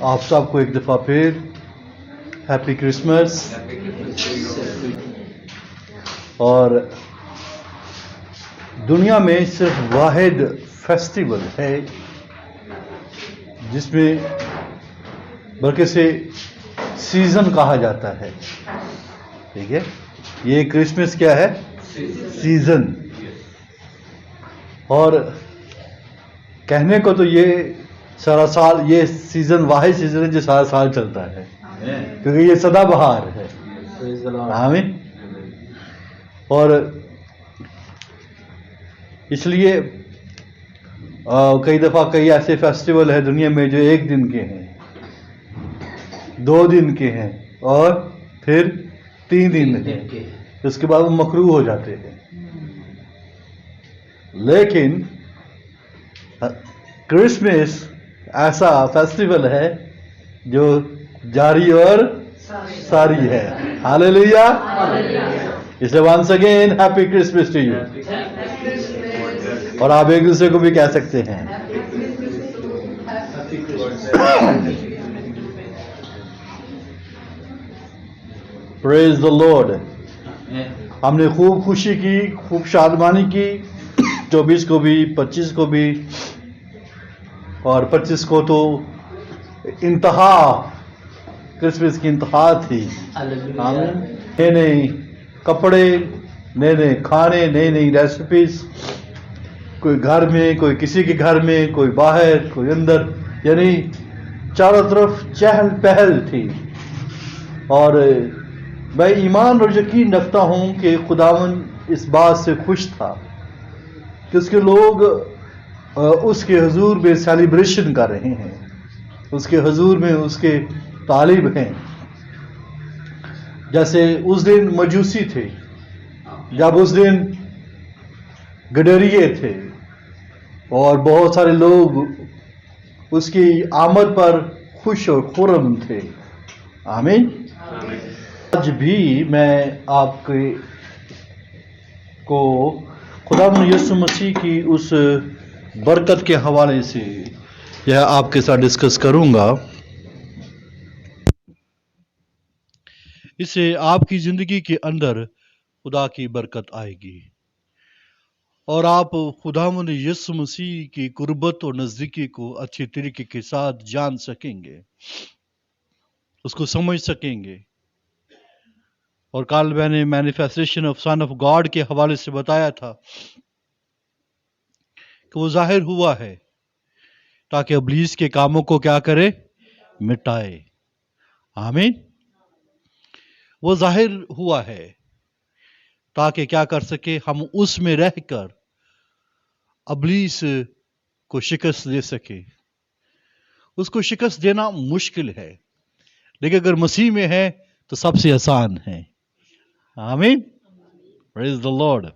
آپ سب کو ایک دفعہ پھر ہیپی کرسمس. اور دنیا میں صرف واحد فیسٹیول ہے جس میں بلکہ سے سیزن کہا جاتا ہے. ٹھیک ہے، یہ کرسمس کیا ہے؟ سیزن. اور کہنے کو تو یہ سارا سال یہ سیزن واحد سیزن ہے جو سارا سال چلتا ہے، کیونکہ یہ سدا بہار ہے. آمین. اور اس لیے کئی دفعہ کئی ایسے فیسٹیول ہیں دنیا میں جو 1 دن کے ہیں، 2 دن کے ہیں، اور پھر 3 دن ہیں. اس کے بعد وہ مکروہ ہو جاتے ہیں. لیکن کرسمس ایسا فیسٹیول ہے جو جاری اور ساری ہے. ہاللیلویا. اس لیے once again happy Christmas to you. اور آپ ایک دوسرے کو بھی کہہ سکتے ہیں. Praise the Lord. ہم نے خوب خوشی کی، خوب شادمانی کی. 24 کو بھی، 25 کو بھی، اور 25 کو تو انتہا، کرسمس کی انتہا تھی. نئے نئے کپڑے، نئے نئے کھانے، نئی نئی ریسیپیز. کوئی گھر میں، کوئی کسی کے گھر میں، کوئی باہر، کوئی اندر، یعنی چاروں طرف چہل پہل تھی. اور میں ایمان اور یقین رکھتا ہوں کہ خداوند اس بات سے خوش تھا کہ اس کے لوگ اس کے حضور میں سیلیبریشن کر رہے ہیں، اس کے حضور میں اس کے طالب ہیں. جیسے اس دن مجوسی تھے، جب اس دن گڈریے تھے، اور بہت سارے لوگ اس کی آمد پر خوش اور خرم تھے. آمین. آج بھی میں آپ کو خداوند یسوع مسیح کی اس برکت کے حوالے سے یہ آپ کے ساتھ ڈسکس کروں گا. اس سے آپ کی زندگی کے اندر خدا کی برکت آئے گی، اور آپ خداوند یسوع مسیح کی قربت اور نزدیکی کو اچھے طریقے کے ساتھ جان سکیں گے، اس کو سمجھ سکیں گے. اور کل میں نے manifestation of son of God کے حوالے سے بتایا تھا کہ وہ ظاہر ہوا ہے تاکہ ابلیس کے کاموں کو کیا کرے؟ مٹائے. آمین. وہ ظاہر ہوا ہے تاکہ کیا کر سکے؟ ہم اس میں رہ کر ابلیس کو شکست دے سکے. اس کو شکست دینا مشکل ہے، لیکن اگر مسیح میں ہے تو سب سے آسان ہے. آمین. پریز دی لارڈ.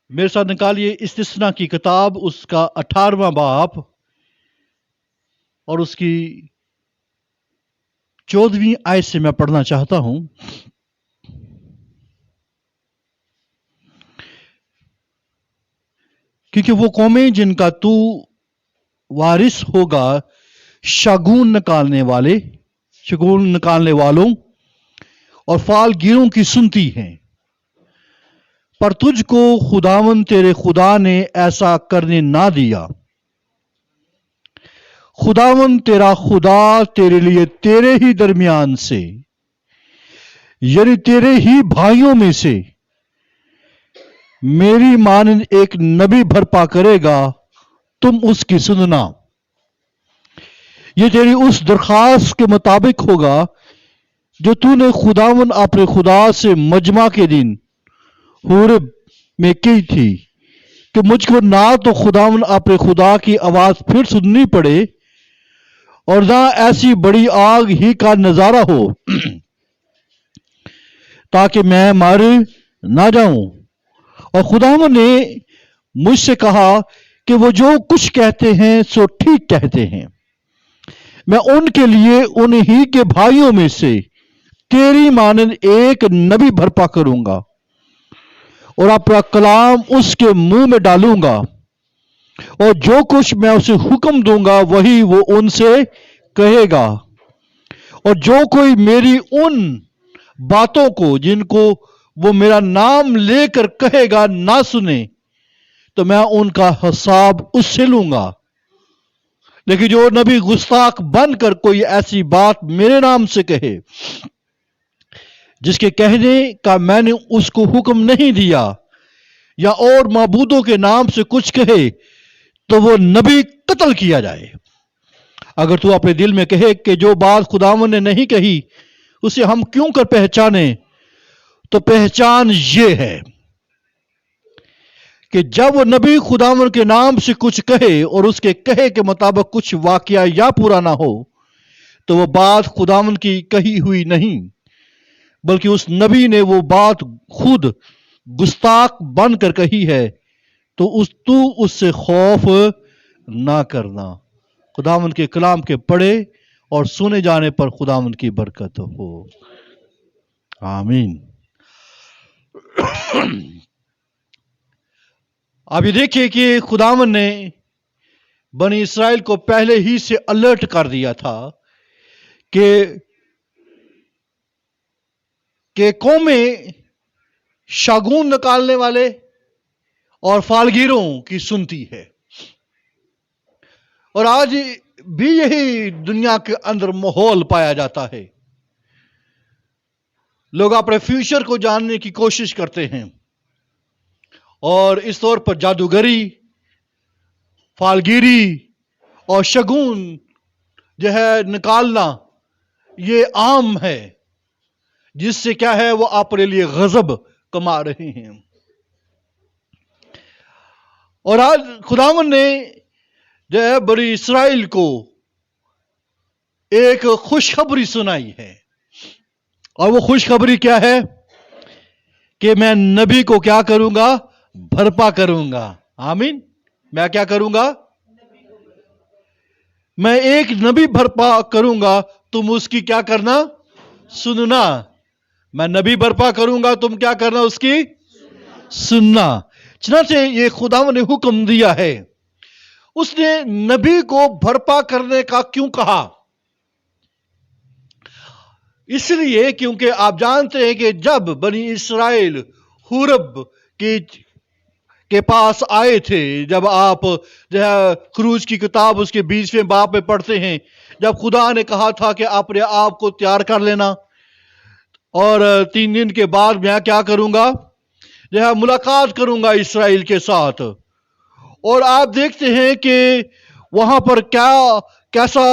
میرے ساتھ نکالیے استثنا کی کتاب، اس کا 18واں باب اور اس کی 14ویں آیت سے میں پڑھنا چاہتا ہوں. کیونکہ وہ قومیں جن کا تو وارث ہوگا شگون نکالنے والوں اور فال گیروں کی سنتی ہیں، پر تجھ کو خداوند تیرے خدا نے ایسا کرنے نہ دیا. خداوند تیرا خدا تیرے لیے تیرے ہی درمیان سے، یعنی تیرے ہی بھائیوں میں سے میری مانند ایک نبی برپا کرے گا، تم اس کی سننا. یہ تیری اس درخواست کے مطابق ہوگا جو تو نے خداوند اپنے خدا سے مجمع کے دن حورب میں کی تھی، کہ مجھ کو نہ تو خداوند اپنے خدا کی آواز پھر سننی پڑے، اور نہ ایسی بڑی آگ ہی کا نظارہ ہو تاکہ میں مر نہ جاؤں. اور خداوند نے مجھ سے کہا کہ وہ جو کچھ کہتے ہیں سو ٹھیک کہتے ہیں. میں ان کے لیے انہی کے بھائیوں میں سے تیری مانند ایک نبی برپا کروں گا، اور اپنا کلام اس کے منہ میں ڈالوں گا. اور جو کچھ میں اسے حکم دوں گا وہی وہ ان سے کہے گا، اور جو کوئی میری ان باتوں کو جن کو وہ میرا نام لے کر کہے گا نہ سنے تو میں ان کا حساب اس سے لوں گا۔ لیکن جو نبی گستاخ بن کر کوئی ایسی بات میرے نام سے کہے جس کے کہنے کا میں نے اس کو حکم نہیں دیا، یا اور معبودوں کے نام سے کچھ کہے تو وہ نبی قتل کیا جائے۔ اگر تو اپنے دل میں کہے کہ جو بات خداوند نے نہیں کہی اسے ہم کیوں کر پہچانے، تو پہچان یہ ہے کہ جب وہ نبی خداوند کے نام سے کچھ کہے اور اس کے کہے کے مطابق کچھ واقعہ یا پورا نہ ہو تو وہ بات خداوند کی کہی ہوئی نہیں، بلکہ اس نبی نے وہ بات خود گستاخ بن کر کہی ہے، تو اس سے خوف نہ کرنا۔ خداوند کے کلام کے پڑھے اور سنے جانے پر خداوند کی برکت ہو، آمین۔ اب یہ دیکھیے کہ خداوند نے بنی اسرائیل کو پہلے ہی سے الرٹ کر دیا تھا کہ قومیں شگون نکالنے والے اور فالگیروں کی سنتی ہے، اور آج بھی یہی دنیا کے اندر ماحول پایا جاتا ہے۔ لوگ اپنے فیوچر کو جاننے کی کوشش کرتے ہیں اور اس طور پر جادوگری، فالگیری اور شگون جو ہے نکالنا یہ عام ہے، جس سے کیا ہے وہ اپنے لیے غضب کما رہے ہیں۔ اور آج خداوند نے جو ہے بنی اسرائیل کو ایک خوشخبری سنائی ہے، اور وہ خوشخبری کیا ہے کہ میں نبی کو کیا کروں گا؟ بھرپا کروں گا، آمین۔ میں کیا کروں گا؟ میں ایک نبی بھرپا کروں گا، تم اس کی کیا کرنا؟ سننا۔ میں نبی برپا کروں گا، تم کیا کرنا؟ اس کی سننا۔ چنانچہ یہ خداوند نے حکم دیا ہے۔ اس نے نبی کو برپا کرنے کا کیوں کہا؟ اس لیے کیونکہ آپ جانتے ہیں کہ جب بنی اسرائیل حورب کے پاس آئے تھے، جب آپ جو ہے خروج کی کتاب اس کے 20ویں باب میں پڑھتے ہیں، جب خدا نے کہا تھا کہ اپنے آپ کو تیار کر لینا اور 3 دن کے بعد میں کیا کروں گا؟ جو ہے ملاقات کروں گا اسرائیل کے ساتھ۔ اور آپ دیکھتے ہیں کہ وہاں پر کیسا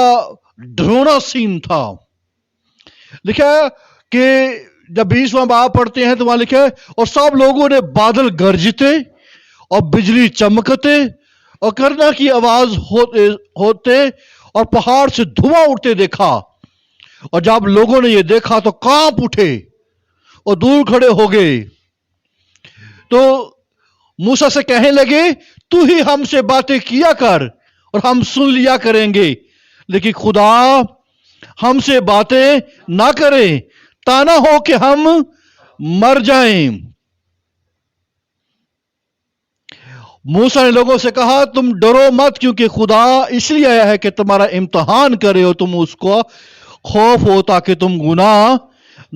ڈرونا سین تھا۔ لکھا ہے کہ جب 20واں باب پڑھتے ہیں تو وہاں لکھا ہے اور سب لوگوں نے بادل گرجتے اور بجلی چمکتے اور کرنا کی آواز ہوتے اور پہاڑ سے دھواں اٹھتے دیکھا، اور جب لوگوں نے یہ دیکھا تو کانپ اٹھے اور دور کھڑے ہو گئے۔ تو موسیٰ سے کہنے لگے تو ہی ہم سے باتیں کیا کر اور ہم سن لیا کریں گے، لیکن خدا ہم سے باتیں نہ کرے تا نہ ہو کہ ہم مر جائیں۔ موسیٰ نے لوگوں سے کہا تم ڈرو مت، کیونکہ خدا اس لیے آیا ہے کہ تمہارا امتحان کرے اور تم اس کو خوف ہو تاکہ تم گناہ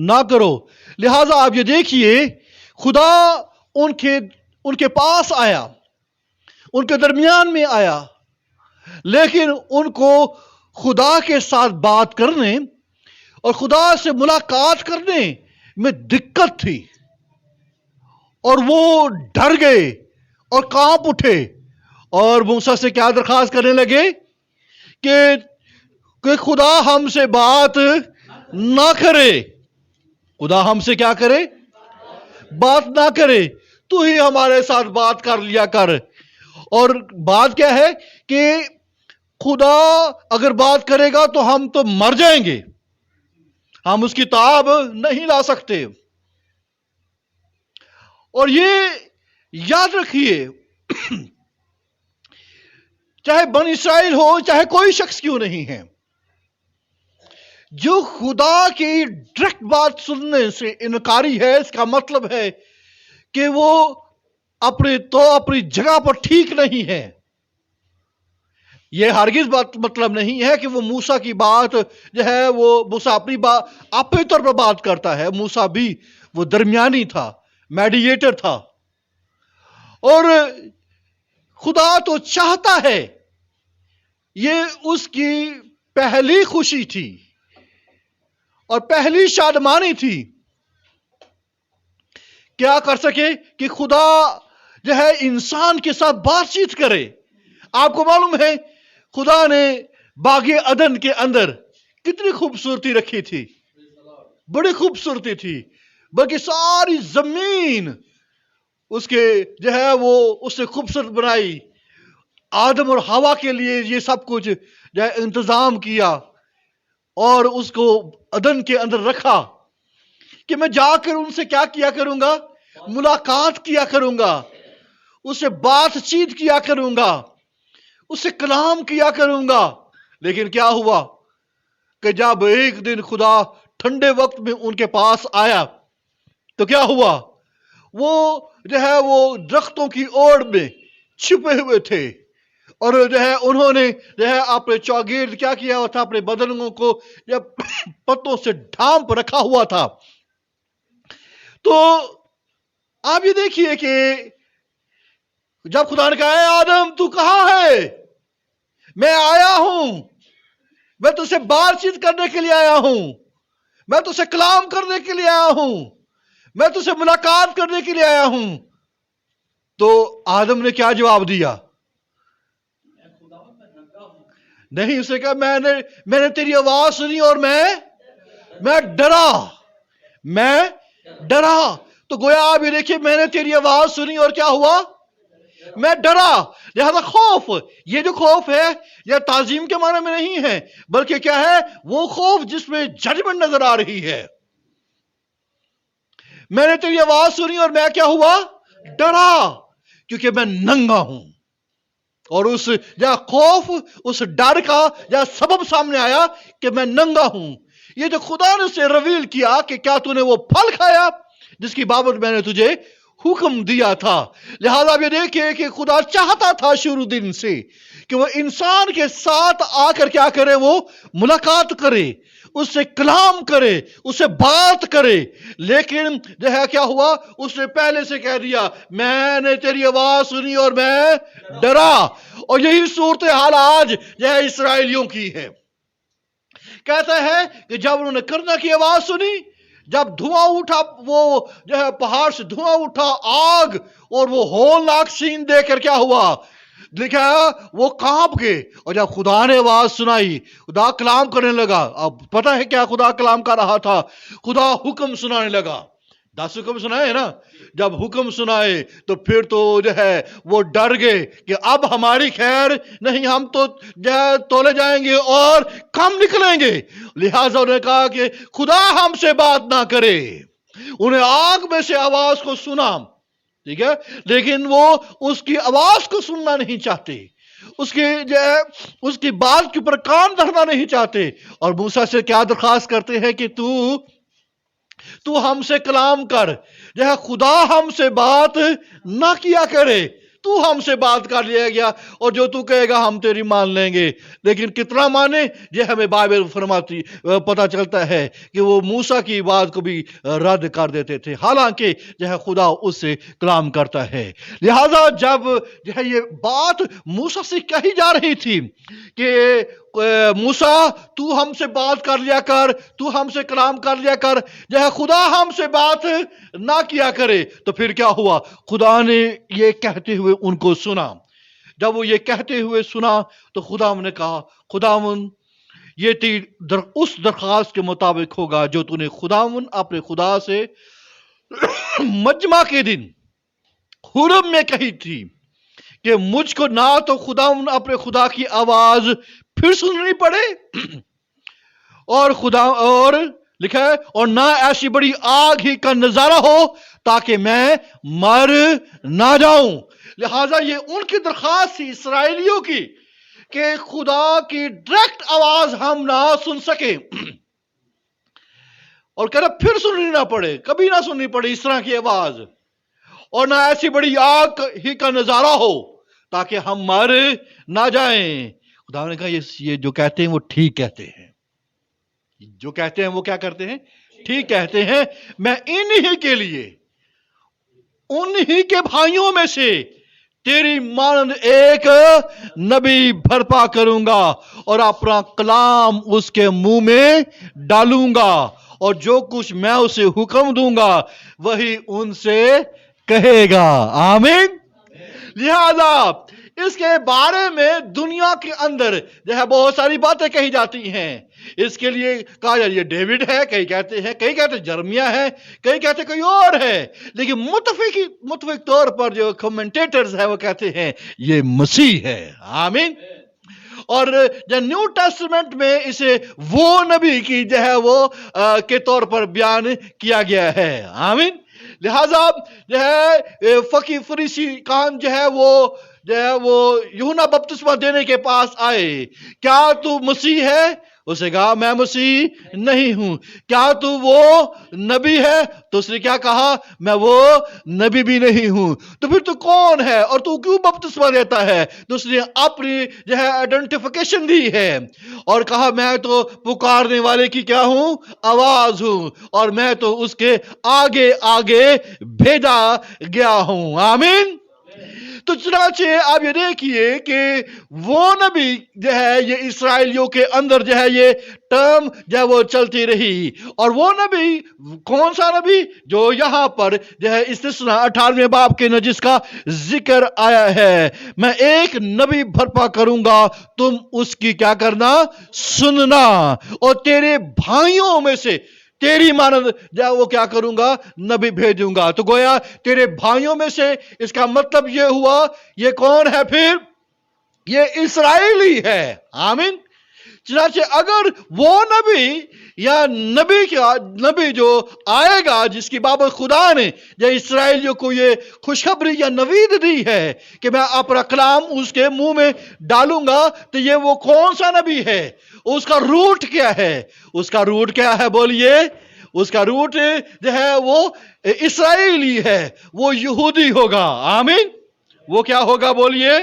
نہ کرو۔ لہٰذا آپ یہ دیکھیے خدا ان کے پاس آیا، ان کے درمیان میں آیا، لیکن ان کو خدا کے ساتھ بات کرنے اور خدا سے ملاقات کرنے میں دقت تھی، اور وہ ڈر گئے اور کانپ اٹھے اور موسیٰ سے کیا درخواست کرنے لگے کہ خدا ہم سے بات نہ کرے۔ خدا ہم سے کیا کرے؟ بات نہ کرے، تو ہی ہمارے ساتھ بات کر لیا کر۔ اور بات کیا ہے کہ خدا اگر بات کرے گا تو ہم تو مر جائیں گے، ہم اس کی تاب نہیں لا سکتے۔ اور یہ یاد رکھیے، چاہے بنی اسرائیل ہو چاہے کوئی شخص کیوں نہیں ہے، جو خدا کی ڈائریکٹ بات سننے سے انکاری ہے، اس کا مطلب ہے کہ وہ اپنی جگہ پر ٹھیک نہیں ہے۔ یہ ہرگز بات مطلب نہیں ہے کہ وہ موسیٰ کی بات جو ہے وہ موسیٰ اپنی طور پر بات کرتا ہے. موسیٰ بھی وہ درمیانی تھا, میڈیٹر تھا. اور خدا تو چاہتا ہے, یہ اس کی پہلی خوشی تھی اور پہلی شادمانی تھی, کیا کر سکے کہ خدا جو ہے انسان کے ساتھ بات چیت کرے. آپ کو معلوم ہے خدا نے باغ عدن کے اندر کتنی خوبصورتی رکھی تھی, بڑی خوبصورتی تھی, بلکہ ساری زمین اس کے جو ہے وہ اس نے خوبصورت بنائی. آدم اور حوا کے لیے یہ سب کچھ جو ہے انتظام کیا اور اس کو عدن کے اندر رکھا کہ میں جا کر ان سے کیا کیا کروں گا, ملاقات کیا کروں گا, اس سے بات چیت کیا کروں گا, اس سے کلام کیا کروں گا. لیکن کیا ہوا کہ جب ایک دن خدا ٹھنڈے وقت میں ان کے پاس آیا تو کیا ہوا, وہ جو ہے وہ درختوں کی اوڑ میں چھپے ہوئے تھے اور جو ہے انہوں نے جو ہے اپنے چوگرد کیا کیا ہوا تھا, اپنے بدنوں کو پتوں سے ڈھانپ رکھا ہوا تھا. تو آپ یہ دیکھیے کہ جب خدا نے کہا اے آدم تو کہاں ہے, میں آیا ہوں, میں تجھ سے بات چیت کرنے کے لیے آیا ہوں, میں تجھ سے کلام کرنے کے لیے آیا ہوں, میں تجھ سے ملاقات کرنے کے لیے آیا ہوں. تو آدم نے کیا جواب دیا؟ نہیں, اس نے کہا میں نے تیری آواز سنی اور میں ڈرا. تو گویا آپ یہ دیکھیے, میں نے تیری آواز سنی اور کیا ہوا, میں ڈرا. لہذا خوف, یہ جو خوف ہے یہ تعظیم کے معنی میں نہیں ہے, بلکہ کیا ہے, وہ خوف جس میں ججمنٹ نظر آ رہی ہے. میں نے تیری آواز سنی اور میں کیا ہوا, ڈرا, کیونکہ میں ننگا ہوں. اور اس یا خوف, اس ڈر کا یا سبب سامنے آیا کہ میں ننگا ہوں. یہ جو خدا نے اسے ریویل کیا کہ کیا تو نے وہ پھل کھایا جس کی بابت میں نے تجھے حکم دیا تھا. لہذا یہ دیکھیں کہ خدا چاہتا تھا شروع دن سے کہ وہ انسان کے ساتھ آ کر کیا کرے, وہ ملاقات کرے, اس سے کلام کرے, اس سے بات کرے. لیکن جو ہے کیا ہوا, اس نے پہلے سے کہہ دیا میں نے تیری آواز سنی اور میں ڈرا. اور یہی صورتحال آج جو ہے اسرائیلیوں کی ہے. کہتا ہے کہ جب انہوں نے کرنا کی آواز سنی, جب دھواں اٹھا, وہ جو ہے پہاڑ سے دھواں اٹھا, آگ, اور وہ ہولناک سین دیکھ کر کیا ہوا, لکھا ہے وہ کانپ گئے. اور جب خدا نے آواز سنائی, خدا کلام کرنے لگا. اب پتہ ہے کیا خدا کلام کر رہا تھا, خدا حکم سنانے لگا. 10 حکم سنائے نا, جب حکم سنائے تو پھر تو جو ہے وہ ڈر گئے کہ اب ہماری خیر نہیں, ہم تو جو ہے تولے جائیں گے اور کم نکلیں گے. لہٰذا انہوں نے کہا کہ خدا ہم سے بات نہ کرے. انہیں آگ میں سے آواز کو سنا, ٹھیک ہے, لیکن وہ اس کی آواز کو سننا نہیں چاہتے, اس کی جو ہے اس کی بات کے اوپر کان دھرنا نہیں چاہتے. اور موسیٰ سے کیا درخواست کرتے ہیں کہ تو ہم سے کلام کر. جو ہے خدا ہم سے بات نہ کیا کرے, تو ہم سے بات کر لیا گیا اور جو تو کہے گا ہم تیری مان لیں گے. لیکن کتنا مانے, یہ ہمیں بائبل فرماتی پتہ چلتا ہے کہ وہ موسیٰ کی بات کو بھی رد کر دیتے تھے, حالانکہ جو ہے خدا اس سے کلام کرتا ہے. لہذا جب جو ہے یہ بات موسیٰ سے کہی جا رہی تھی کہ موسیٰ تو ہم سے بات کر لیا کر, تو ہم سے کلام کر لیا کر, جو ہے خدا ہم سے بات نہ کیا کرے. تو پھر کیا ہوا, خدا نے یہ کہتے ہوئے ان کو سنا. جب وہ یہ کہتے ہوئے سنا تو خداوند نے کہا, خداوند یہ اس درخواست کے مطابق ہوگا جو تو نے خداوند اپنے خدا سے مجمع کے دن حرم میں کہی تھی کہ مجھ کو نہ تو خداوند اپنے خدا کی آواز پھر سننی پڑے اور لکھا ہے اور نہ ایسی بڑی آگ ہی کا نظارہ ہو تاکہ میں مر نہ جاؤں. لہٰذا یہ ان کی درخواست تھی اسرائیلیوں کی کہ خدا کی ڈائریکٹ آواز ہم نہ سن سکیں اور کہنا پھر سننی نہ پڑے, کبھی نہ سننی پڑے اس طرح کی آواز, اور نہ ایسی بڑی آگ ہی کا نظارہ ہو تاکہ ہم مر نہ جائیں. खुदा ने कहा ये जो कहते हैं वो ठीक कहते हैं, जो कहते हैं वो क्या करते हैं, ठीक कहते हैं। मैं इन्हीं के लिए, उन्हीं के भाइयों में से तेरी मानद एक नबी बर्पा करूंगा और अपना कलाम उसके मुंह में डालूंगा, और जो कुछ मैं उसे हुक्म दूंगा वही उनसे कहेगा। आमीन। लिहाजा इसके बारे में दुनिया के अंदर जो है बहुत सारी बातें कही जाती हैं। इसके लिए कहा जाए ये डेविड है, कई कहते हैं जर्मिया है, कई कहते कोई और है, लेकिन मुतफिक तौर पर जो कमेंटेटर्स है वो कहते हैं ये मसीह है। आमीन। और जो न्यू टेस्टामेंट में इसे वो नबी की जो है वो के तौर पर बयान किया गया है। आमीन। लिहाजा जो है फकी फरीसी कान जो है वो यूहन्ना बपतिस्मा देने के पास आए, क्या तू मसीह है? उसे कहा मैं मसीह नहीं हूं। क्या तू वो नबी है? तो उसने क्या कहा, मैं वो नबी भी नहीं हूं। तो फिर तू कौन है और तू क्यों बपतिस्मा देता है? तो उसने अपनी जो है आइडेंटिफिकेशन दी है और कहा मैं तो पुकारने वाले की क्या हूं, आवाज हूं, और मैं तो उसके आगे आगे भेजा गया हूं। आमीन। तो चुनाचे आप ये देखिए कि वो नबी जो है ये इसराइलियों के अंदर जो है ये टर्म जो है वो चलती रही, और वो नबी कौन सा नबी जो यहां पर जो है इस्तिस्ना 18वें बाब के न जिसका जिक्र आया है, मैं एक नबी बर्पा करूंगा, तुम उसकी क्या करना, सुनना, और तेरे भाइयों में से तेरी मानद जो वो क्या करूंगा, नबी भेजूंगा। तो गोया तेरे भाइयों में से, इसका मतलब ये हुआ ये कौन है फिर, ये इस्राएली है। आमीन। चनाचे अगर वो नबी या नबी जो आएगा जिसकी बाबत खुदा ने या इस्राएलियों को ये खुशखबरी या नवीद दी है कि मैं अपना कलाम उसके मुंह में डालूंगा, तो ये वो कौन सा नबी है, उसका रूट क्या है? उसका रूट क्या है बोलिए? उसका रूट जो है वो इस्राएली है, वो यहूदी होगा। आमीन। वो क्या होगा बोलिए?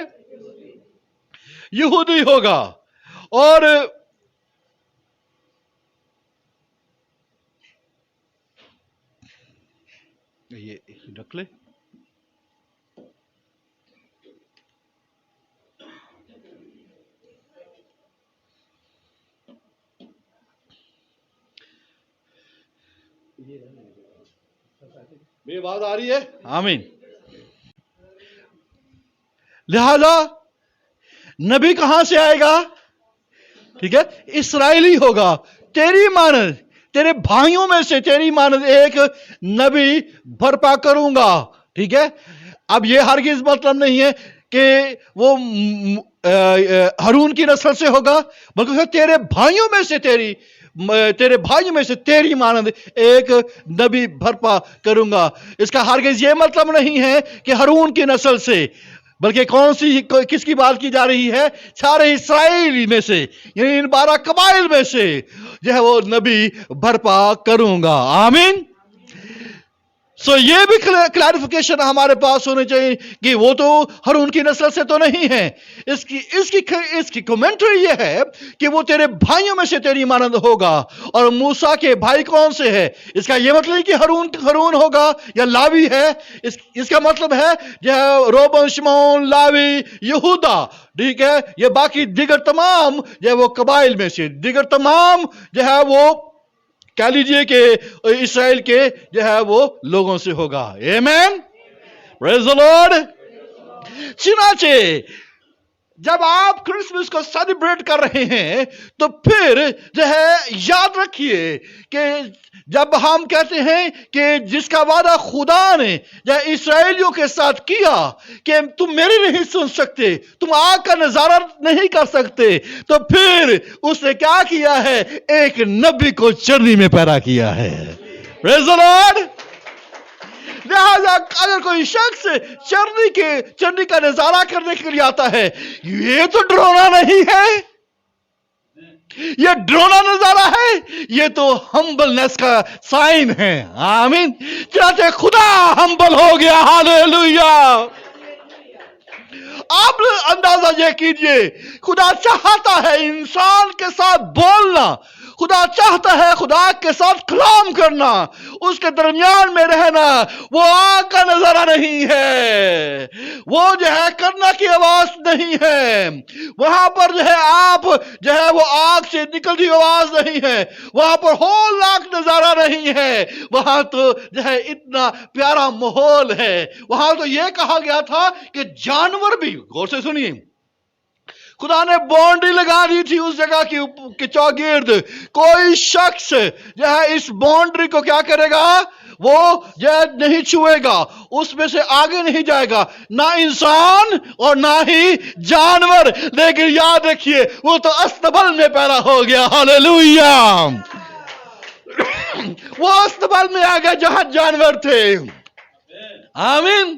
यहूदी होगा। और ये रख ले। मेरी बात आ रही है? आमीन। लिहाजा नबी कहां से आएगा? ठीक है, इस्राएली होगा। तेरी मानद, तेरे भाइयों में से तेरी मानद एक नबी बर्पा करूंगा। ठीक है, अब ये हरगिज मतलब नहीं है कि वो हारून की नस्ल से होगा, बल्कि तेरे भाइयों में से तेरी मानद एक नबी बर्पा करूंगा। इसका हरगिज ये मतलब नहीं है कि हारून की नस्ल से, बल्कि किसकी बात की जा रही है? सारे इस्राएली में से, यानी इन 12 कबाइल में से जो है वो नबी बर्पा करूंगा। आमीन। सो ये भी क्लैरिफिकेशन हमारे पास होनी चाहिए कि वो तो हारून की नस्ल से तो नहीं है। इसकी कमेंट्री ये है कि वो तेरे भाइयों में से तेरी मानद होगा। और मूसा के भाई कौन से है? इसका ये मतलब है कि हारून होगा या लावी है। इसका मतलब है जो रोबन, शिमोन, लावी, यहूदा, ठीक है, ये बाकी दिगर तमाम जो है वो कबाइल में से, दिगर तमाम जो है वो कह लीजिए कि इस्राएल के जो है वो लोगों से होगा। आमीन। Praise the Lord. चुनाचे जब आप क्रिसमस को सेलिब्रेट कर रहे हैं तो फिर जो है याद रखिए कि जब हम कहते हैं कि जिसका वादा खुदा ने या इस्राएलियों के साथ किया कि तुम मेरी नहीं सुन सकते, तुम आग का नजारा नहीं कर सकते, तो फिर उसने क्या किया है? एक नबी को चरनी में पैदा किया है। Praise the Lord. लिहाजा अगर कोई शख्स चरनी का नजारा करने के लिए आता है, ये तो डराना नहीं है, ये डराना नजारा है, ये तो हम्बलनेस का साइन है। आमीन। चाहते खुदा हम्बल हो गया। हालेलुया। आप अंदाजा ये कीजिए, खुदा चाहता है इंसान के साथ बोलना, खुदा चाहता है खुदा के साथ कलाम करना, उसके दरमियान में रहना। वो आग का नजारा नहीं है, वो जो है करना की आवाज नहीं है, वहां पर जो है आप जो है वो आग से निकलती आवाज नहीं है, वहां पर होलनाक नजारा नहीं है, वहां तो जो है इतना प्यारा माहौल है। वहां तो यह कहा गया था कि जानवर भी, गौर से सुनिए, खुदा ने बाउंड्री लगा दी थी उस जगह की चौगिर्द, कोई शख्स जो है इस बाउंड्री को क्या करेगा, वो जो है नहीं छुएगा, उसमें से आगे नहीं जाएगा, ना इंसान और ना ही जानवर। लेकिन याद रखिए वो तो अस्तबल में पैदा हो गया, हालेलुया। वो अस्तबल में आ गया जहां जानवर थे, आमीन,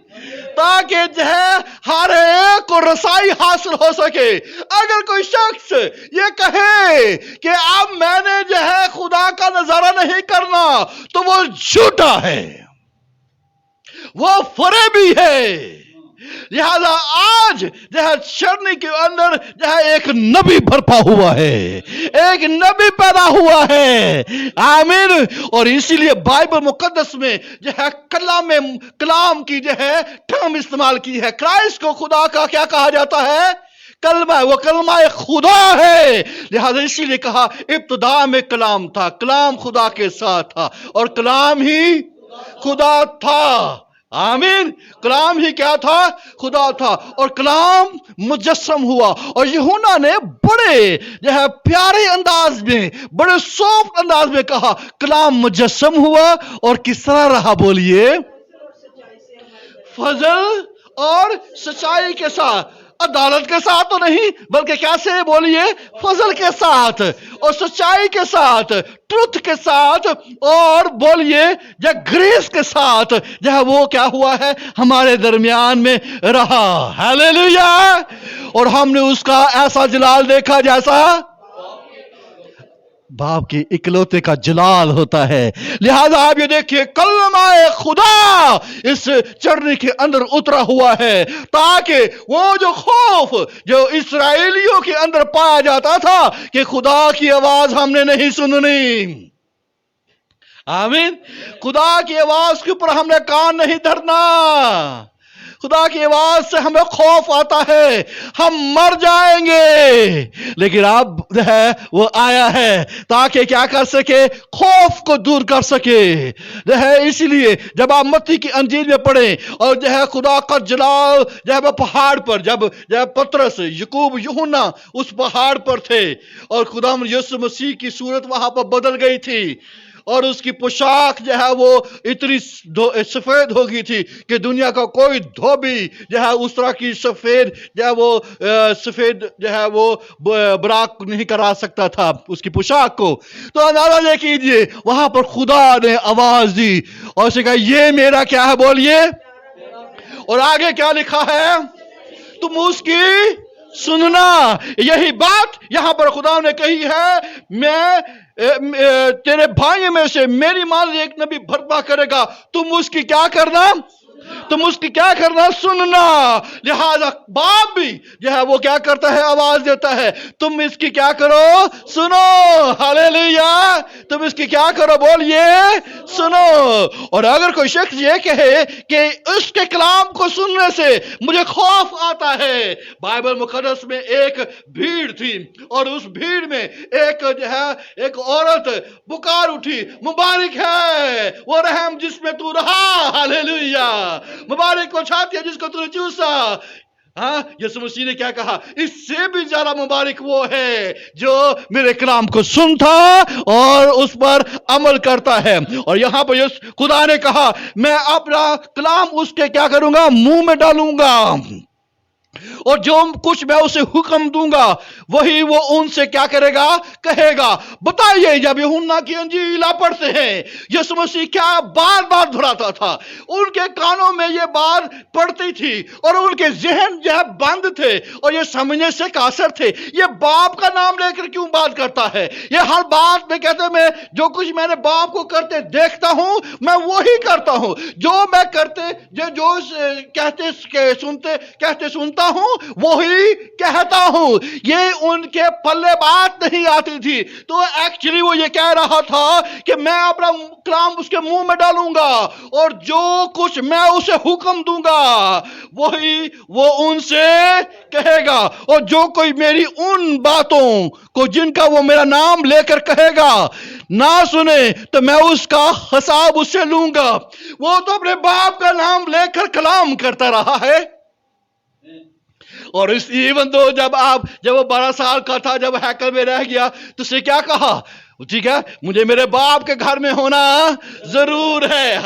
ताकि जो है हर एक को रसाई हासिल हो सके। अगर कोई शख्स ये कहे कि अब मैंने जो है खुदा का नजारा नहीं करना, तो वो झूठा है, वो फरेबी है। लिहाजा आज जो है शरनी के अंदर जो है एक नबी बर्पा हुआ है, एक नबी पैदा हुआ है, आमीन। और इसीलिए बाइबल मुकद्दस में जो है कलाम की जो है टर्म इस्तेमाल की है। क्राइस्ट को खुदा का क्या कहा जाता है, कलमा, वो कलमा खुदा है। लिहाजा इसीलिए कहा इब्तिदा में कलाम था, कलाम खुदा के साथ था और कलाम ही खुदा था, आमीन। कलाम ही क्या था, खुदा था, और कलाम मुजस्सम हुआ। और यूहन्ना ने बड़े जो है प्यारे अंदाज में, बड़े सॉफ्ट अंदाज में कहा कलाम मुजस्सम हुआ और किस तरह रहा, बोलिए, फजल और सच्चाई के साथ, अदालत के साथ तो नहीं, बल्कि कैसे, बोलिए, फजल के साथ और सच्चाई के साथ, ट्रुथ के साथ, और बोलिए जो ग्रेस के साथ, जो वो क्या हुआ है, हमारे दरमियान में रहा, हालेलुया। और हमने उसका ऐसा जलाल देखा जैसा बाप के इकलौते का जलाल होता है। लिहाजा आप ये देखिए कलमाए खुदा इस चढ़ने के अंदर उतरा हुआ है, ताकि वो जो खौफ जो इस्राएलियों के अंदर पाया जाता था कि खुदा की आवाज हमने नहीं सुननी, आमीन, खुदा की आवाज के ऊपर हमने कान नहीं धरना, खुदा की आवाज से हमें खौफ आता है, हम मर जाएंगे। लेकिन अब है वो आया है ताकि क्या कर सके, खौफ को दूर कर सके। जो है इसलिए जब आप मत्ती की अंजील में पढ़ें, और जो है खुदा का जलाल जब पहाड़ पर, जब पतरस, याकूब, यूहन्ना उस पहाड़ पर थे और खुदा यीशु मसीह की सूरत वहां पर बदल गई थी, और उसकी पोशाक जो है वो इतनी सफेद हो गई थी कि दुनिया का कोई धोबी जो है उस तरह की सफेद जो है वो सफेद जो है वो बराक नहीं करा सकता था उसकी पोशाक को। तो अंदाजा ये कीजिए वहां पर खुदा ने आवाज दी और उसे कहा ये मेरा क्या है, बोलिए, और आगे क्या लिखा है, तुम उसकी सुनना। यही बात यहां पर खुदा ने कही है, मैं तेरे भाई में से मेरी मान एक नबी बर्पा करेगा, तुम उसकी क्या करना, तुम उसकी क्या करना, सुनना। लिहाजा बाप भी जो है वो क्या करता है, आवाज देता है, तुम इसकी क्या करो, सुनो, हालेलुया, तुम इसकी क्या करो, बोलिए, सुनो। और अगर कोई शख्स ये कहे कि उसके कलाम को सुनने से मुझे खौफ आता है, बाइबल मुकद्दस में एक भीड़ थी और उस भीड़ में एक जो है एक औरत पुकार उठी, मुबारक है वो रहम जिसमें तू रहा, हालेलुया, मुबारक को छाती है जिसको तूने चूसा। हाँ, यीशु मसीह ने क्या कहा, इससे भी ज्यादा मुबारक वो है जो मेरे कलाम को सुनता और उस पर अमल करता है। और यहां पर खुदा ने कहा मैं अपना कलाम उसके क्या करूंगा, मुंह में डालूंगा, और जो कुछ मैं उसे हुक्म दूंगा वही वो उनसे क्या करेगा, कहेगा। बताइए जब यूहन्ना की अंजील पढ़ते हैं, यीशु मसीह क्या बार बार दोहराता था, उनके कानों में ये बात पड़ती थी और उनके जहन जो है बंद थे और ये समझने से कासर थे, ये बाप का नाम लेकर क्यों बात करता है, ये हर बात में कहते मैं जो कुछ मैंने बाप को करते देखता हूं मैं वही करता हूं, जो मैं करते जो कहते सुनता हूं वही कहता हूं। ये उनके पल्ले बात नहीं आती थी। तो एक्चुअली वो ये कह रहा था कि मैं अपना कलाम उसके मुंह में डालूंगा और जो कुछ मैं उसे हुक्म दूंगा वही वो उनसे कहेगा, और जो कोई मेरी उन बातों को जिनका वो मेरा नाम लेकर कहेगा ना सुने तो मैं उसका हिसाब उससे लूंगा। वो तो अपने बाप का नाम लेकर कलाम करता रहा है। और इस इवन तो जब वो 12 साल का था, जब हैकल में रह गया तो उसने क्या कहा, ठीक है मुझे मेरे बाप के घर में होना जरूर है।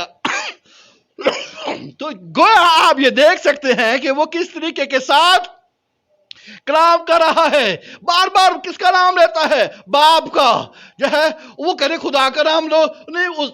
तो गोया आप ये देख सकते हैं कि वो किस तरीके के साथ कलाम कर रहा है। बार बार किसका नाम लेता है, बाप का जो है। वो करे खुदा का नाम लो, नहीं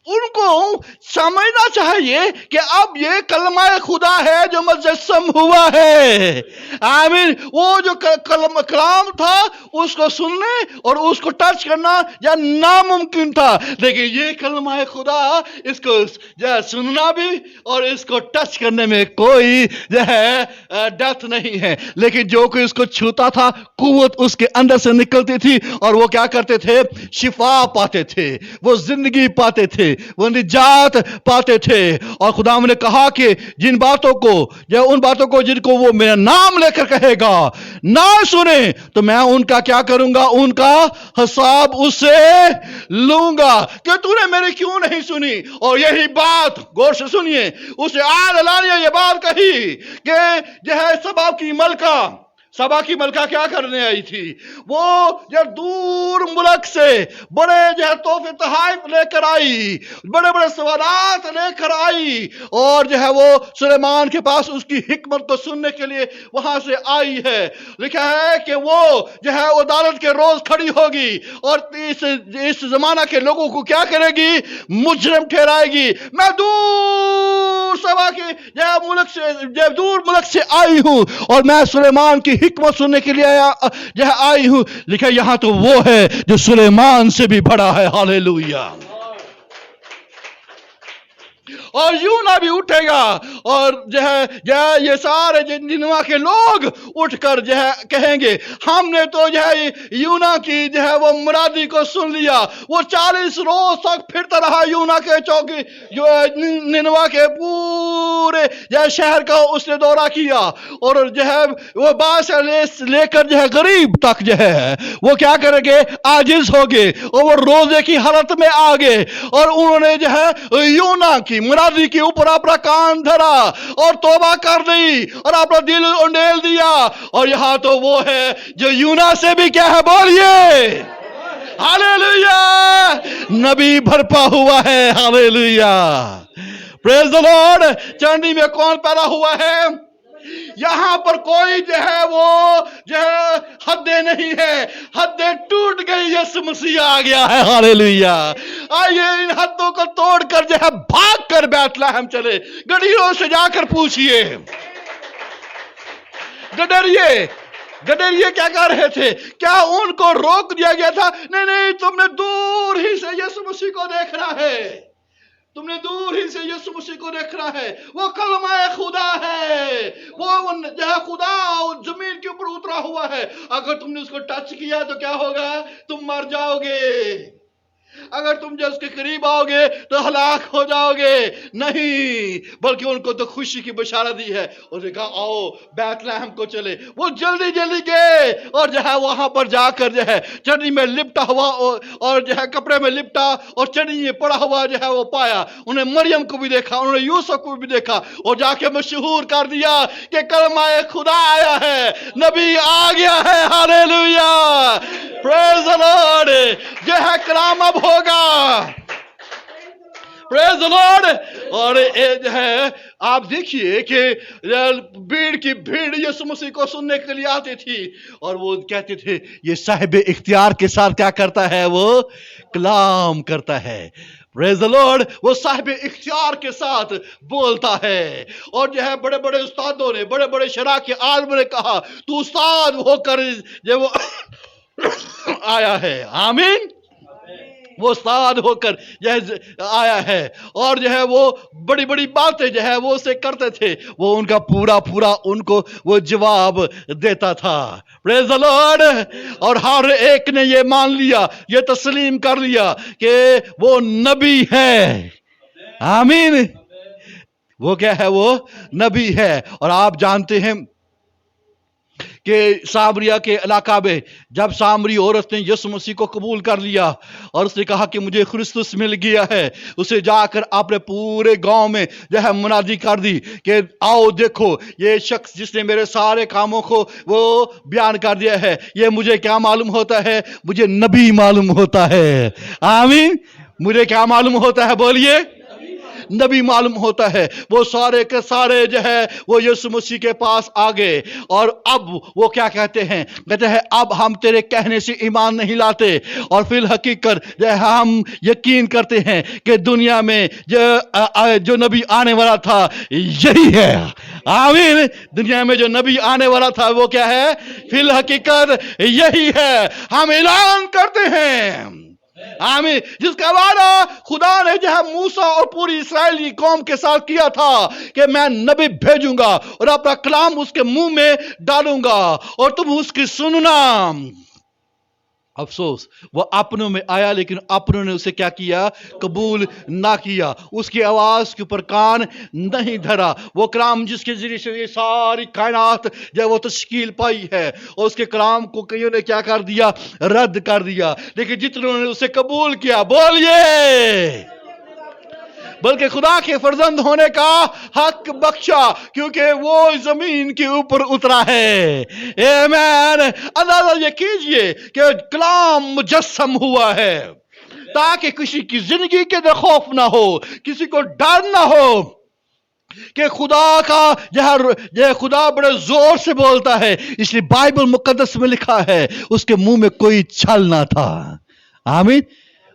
उनको समझना चाहिए कि अब ये कलमा खुदा है जो मुजस्सम हुआ है। आमीन। वो जो कलाम था उसको सुनने और उसको टच करना या नामुमकिन था, लेकिन ये कलमा खुदा इसको जो सुनना भी और इसको टच करने में कोई जो है डर नहीं है। लेकिन जो कोई उसको छूता था कुव्वत उसके अंदर से निकलती थी और वो क्या करते थे, शिफा पाते थे, वो जिंदगी पाते थे, वो निजात पाते थे। और खुदा ने कहा कि जिन बातों को या उन बातों को जिनको वो मेरा नाम लेकर कहेगा ना सुने तो मैं उनका क्या करूंगा, उनका हिसाब उससे लूंगा कि तूने मेरी क्यों नहीं सुनी। और यही बात गौर से सुनिए, उसे आलानिया ये बात कही कि जो है सबा की मलका क्या करने आई थी, वो जो दूर मुल्क से बड़े जो है तोहफे तोहफे लेकर आई, बड़े बड़े सवालात लेकर आई, और जो है वो सुलेमान के पास उसकी हिकमत को सुनने के लिए वहां से आई है। लिखा है कि वो जो है अदालत के रोज खड़ी होगी और इस जमाना के लोगों को क्या करेगी, मुजरिम ठहराएगी। मैं दूर सबा के दूर मुल्क से आई हूं और मैं सुलेमान की हिकमत सुनने के लिए आई हूं। लिखा यहां तो वो है जो सुलेमान से भी बड़ा है। हालेलुया। और यूना भी उठेगा और जो है ये सारे निनवा के लोग उठकर जो है कहेंगे हमने तो जो है यूना की जो है वो मुरादी को सुन लिया। वो 40 रोज तक फिरता रहा यूना के चौकी, जो निनवा के पूरे जो है शहर का उसने दौरा किया, और जो है वो बास से लेकर जो है गरीब तक जो है वो क्या करेंगे, आजिज हो गए और वो रोजे की हालत में आ गए। और उन्होंने जो है यूना की मुरादी के ऊपर अपना कान धरा और तौबा कर दी और अपना दिल उंडेल दिया। और यहां तो वो है जो यूना से भी क्या है, बोलिए हालेलुया, नबी भरपा हुआ है। Hallelujah, praise the Lord. Chandi में कौन पैदा हुआ है, यहां पर कोई जो है वो जो है हदें नहीं है, हदें टूट गई, यीशु मसीह आ गया है। हालेलुया। आइए इन हदों को तोड़कर जो है भाग कर बैतलहम चले। गडरियों से जाकर पूछिए, गडरिये क्या कर रहे थे, क्या उनको रोक दिया गया था? नहीं, तुमने दूर ही से यीशु मसीह को देखना है, तुमने दूर ही से यीशु मसीह को देखना है। वो कलमा खुदा है, वो जहाँ खुदा जमीन के ऊपर उतरा हुआ है। अगर तुमने उसको टच किया तो क्या होगा, तुम मर जाओगे। अगर तुम जो उसके करीब आओगे तो हलाक हो जाओगे। नहीं, बल्कि उनको तो खुशी की बशारत दी है। उसने कहा आओ बैतलहम को चले। वो जल्दी जल्दी गए और जो है वहां पर जाकर जो है चटनी में लिपटा हुआ और जो है कपड़े में लिपटा और चटनी में पड़ा हुआ जो है वो पाया। उन्हें मरियम को भी देखा, उन्होंने यूसुफ को भी देखा और जाके मशहूर कर दिया कि कलमा खुदा आया है, नबी आ गया है। Hallelujah, praise the Lord. जो है कलाम अब होगा, प्रेज द लॉर्ड। और जो है आप देखिए कि भीड़ की भीड़ यीशु मसीह को सुनने के लिए आती थी और वो कहते थे ये साहिब इख्तियार के साथ क्या करता है, वो कलाम करता है। Praise the Lord. वो साहिब इख्तियार के साथ बोलता है। और जो है बड़े बड़े उस्तादों ने, बड़े बड़े शरा के आदमी ने कहा तू उस्ताद होकर जब वो आया है। आमीन। وہ استاد ہو کر آیا ہے اور جو ہے وہ بڑی بڑی باتیں جو ہے وہ اسے کرتے تھے، وہ ان کا پورا ان کو وہ جواب دیتا تھا. پریز دی لارڈ. اور ہر ایک نے یہ مان لیا، یہ تسلیم کر لیا کہ وہ نبی ہے. آمین. وہ کیا ہے؟ وہ نبی ہے. اور آپ جانتے ہیں کہ سامریہ کے علاقہ میں جب سامری عورت نے یسوع مسیح کو قبول کر لیا اور اس نے کہا کہ مجھے خرسطس مل گیا ہے، اسے جا کر اپنے پورے گاؤں میں جو ہے منادی کر دی کہ آؤ دیکھو یہ شخص جس نے میرے سارے کاموں کو وہ بیان کر دیا ہے، یہ مجھے کیا معلوم ہوتا ہے؟ مجھے نبی معلوم ہوتا ہے. آمین. مجھے کیا معلوم ہوتا ہے؟ بولیے. نبی معلوم ہوتا ہے. وہ سارے کے سارے جو ہے وہ یسوع مسیح کے پاس آ گئے اور اب وہ کیا کہتے ہیں؟ کہتے ہیں اب ہم تیرے کہنے سے ایمان نہیں لاتے، اور فی الحقیقت جو ہے ہم یقین کرتے ہیں کہ دنیا میں جو نبی آنے والا تھا یہی ہے. آمین. دنیا میں جو نبی آنے والا تھا وہ کیا ہے؟ فی الحقیقت یہی ہے. ہم اعلان کرتے ہیں. آمین. جس کا وعدہ خدا نے جو ہے موسیٰ اور پوری اسرائیلی قوم کے ساتھ کیا تھا کہ میں نبی بھیجوں گا اور اپنا کلام اس کے منہ میں ڈالوں گا اور تم اس کی سننا. افسوس وہ اپنوں میں آیا لیکن اپنوں نے اسے کیا کیا؟ قبول نہ کیا. اس کی آواز کے اوپر کان نہیں دھرا. وہ کلام جس کے ذریعے سے یہ ساری کائنات جو وہ تشکیل پائی ہے، اور اس کے کلام کو کئیوں نے کیا کر دیا؟ رد کر دیا. لیکن جتنوں نے اسے قبول کیا، بولیے، بلکہ خدا کے فرزند ہونے کا حق بخشا، کیونکہ وہ زمین کے اوپر اترا ہے. آمین. اندازہ یہ کیجئے کہ کلام مجسم ہوا ہے تاکہ کسی کی زندگی کے اندر خوف نہ ہو، کسی کو ڈر نہ ہو کہ خدا کا یہ خدا بڑے زور سے بولتا ہے. اس لیے بائبل مقدس میں لکھا ہے اس کے منہ میں کوئی چھل نہ تھا. آمین.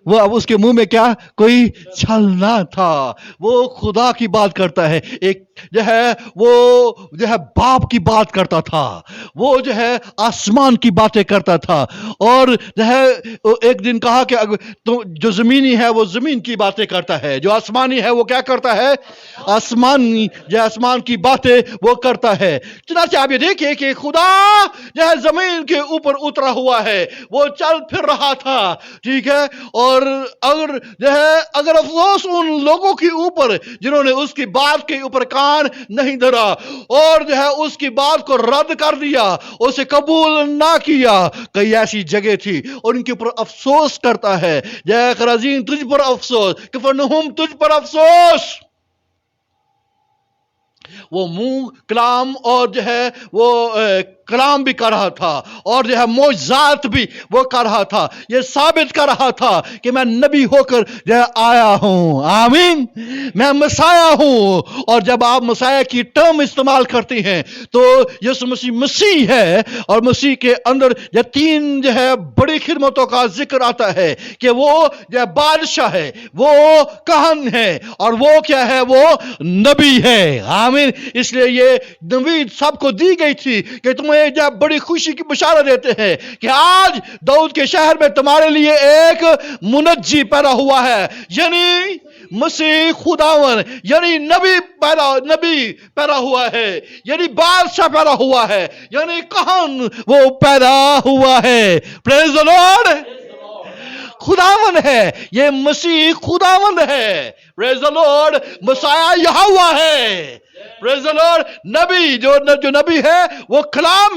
وہ اب اس کے منہ میں کیا؟ کوئی چھل نہ تھا. وہ خدا کی بات کرتا ہے. ایک جو ہے وہ جو ہے باپ کی بات کرتا تھا. وہ جو ہے آسمان کی باتیں کرتا تھا. اور جو ہے ایک دن کہا کہ جو زمینی ہے وہ زمین کی باتیں کرتا ہے، جو آسمانی ہے وہ کیا کرتا ہے؟ آسمان کی باتیں وہ کرتا ہے. چنانچہ آپ یہ دیکھیں کہ خدا جو ہے زمین کے اوپر اترا ہوا ہے، وہ چل پھر رہا تھا. ٹھیک ہے. اور اگر افسوس ان لوگوں کے اوپر جنہوں نے اس کی بات کے اوپر کان نہیں دھرا اور جو ہے اس کی بات کو رد کر دیا، اسے قبول نہ کیا. کئی ایسی جگہ تھی اور ان کے اوپر افسوس کرتا ہے. جے خرازین تجھ پر افسوس، کفرنہوم تجھ پر افسوس. وہ منہ کلام اور جو ہے وہ کلام بھی کر رہا تھا اور جو ہے معجزات بھی وہ کر رہا تھا. یہ ثابت کر رہا تھا کہ میں نبی ہو کر جو ہے آیا ہوں. آمین. میں مسیح ہوں. اور جب آپ مسیح کی ٹرم استعمال کرتے ہیں تو یسوع مسیح مسیح ہے، اور مسیح کے اندر یہ تین جو ہے بڑی خدمتوں کا ذکر آتا ہے کہ وہ جو ہے بادشاہ ہے، وہ کہن ہے، اور وہ کیا ہے؟ وہ نبی ہے. آمین. اس لیے یہ نوید سب کو دی گئی تھی کہ تمہیں جب بڑی خوشی کی بشارت دیتے ہیں کہ آج داؤد کے شہر میں تمہارے لیے ایک منجی پیدا ہوا ہے، یعنی مسیح خداون، یعنی نبی پیدا ہوا ہے، یعنی بادشاہ پیدا ہوا ہے، یعنی کہن وہ پیدا ہوا ہے. پریز دی لارڈ. خداون ہے، یہ مسیح خداون ہے. پریز دی لارڈ. مسیح یہوہ ہے. پریز دی لارڈ. نبی جو نبی ہے وہ کلام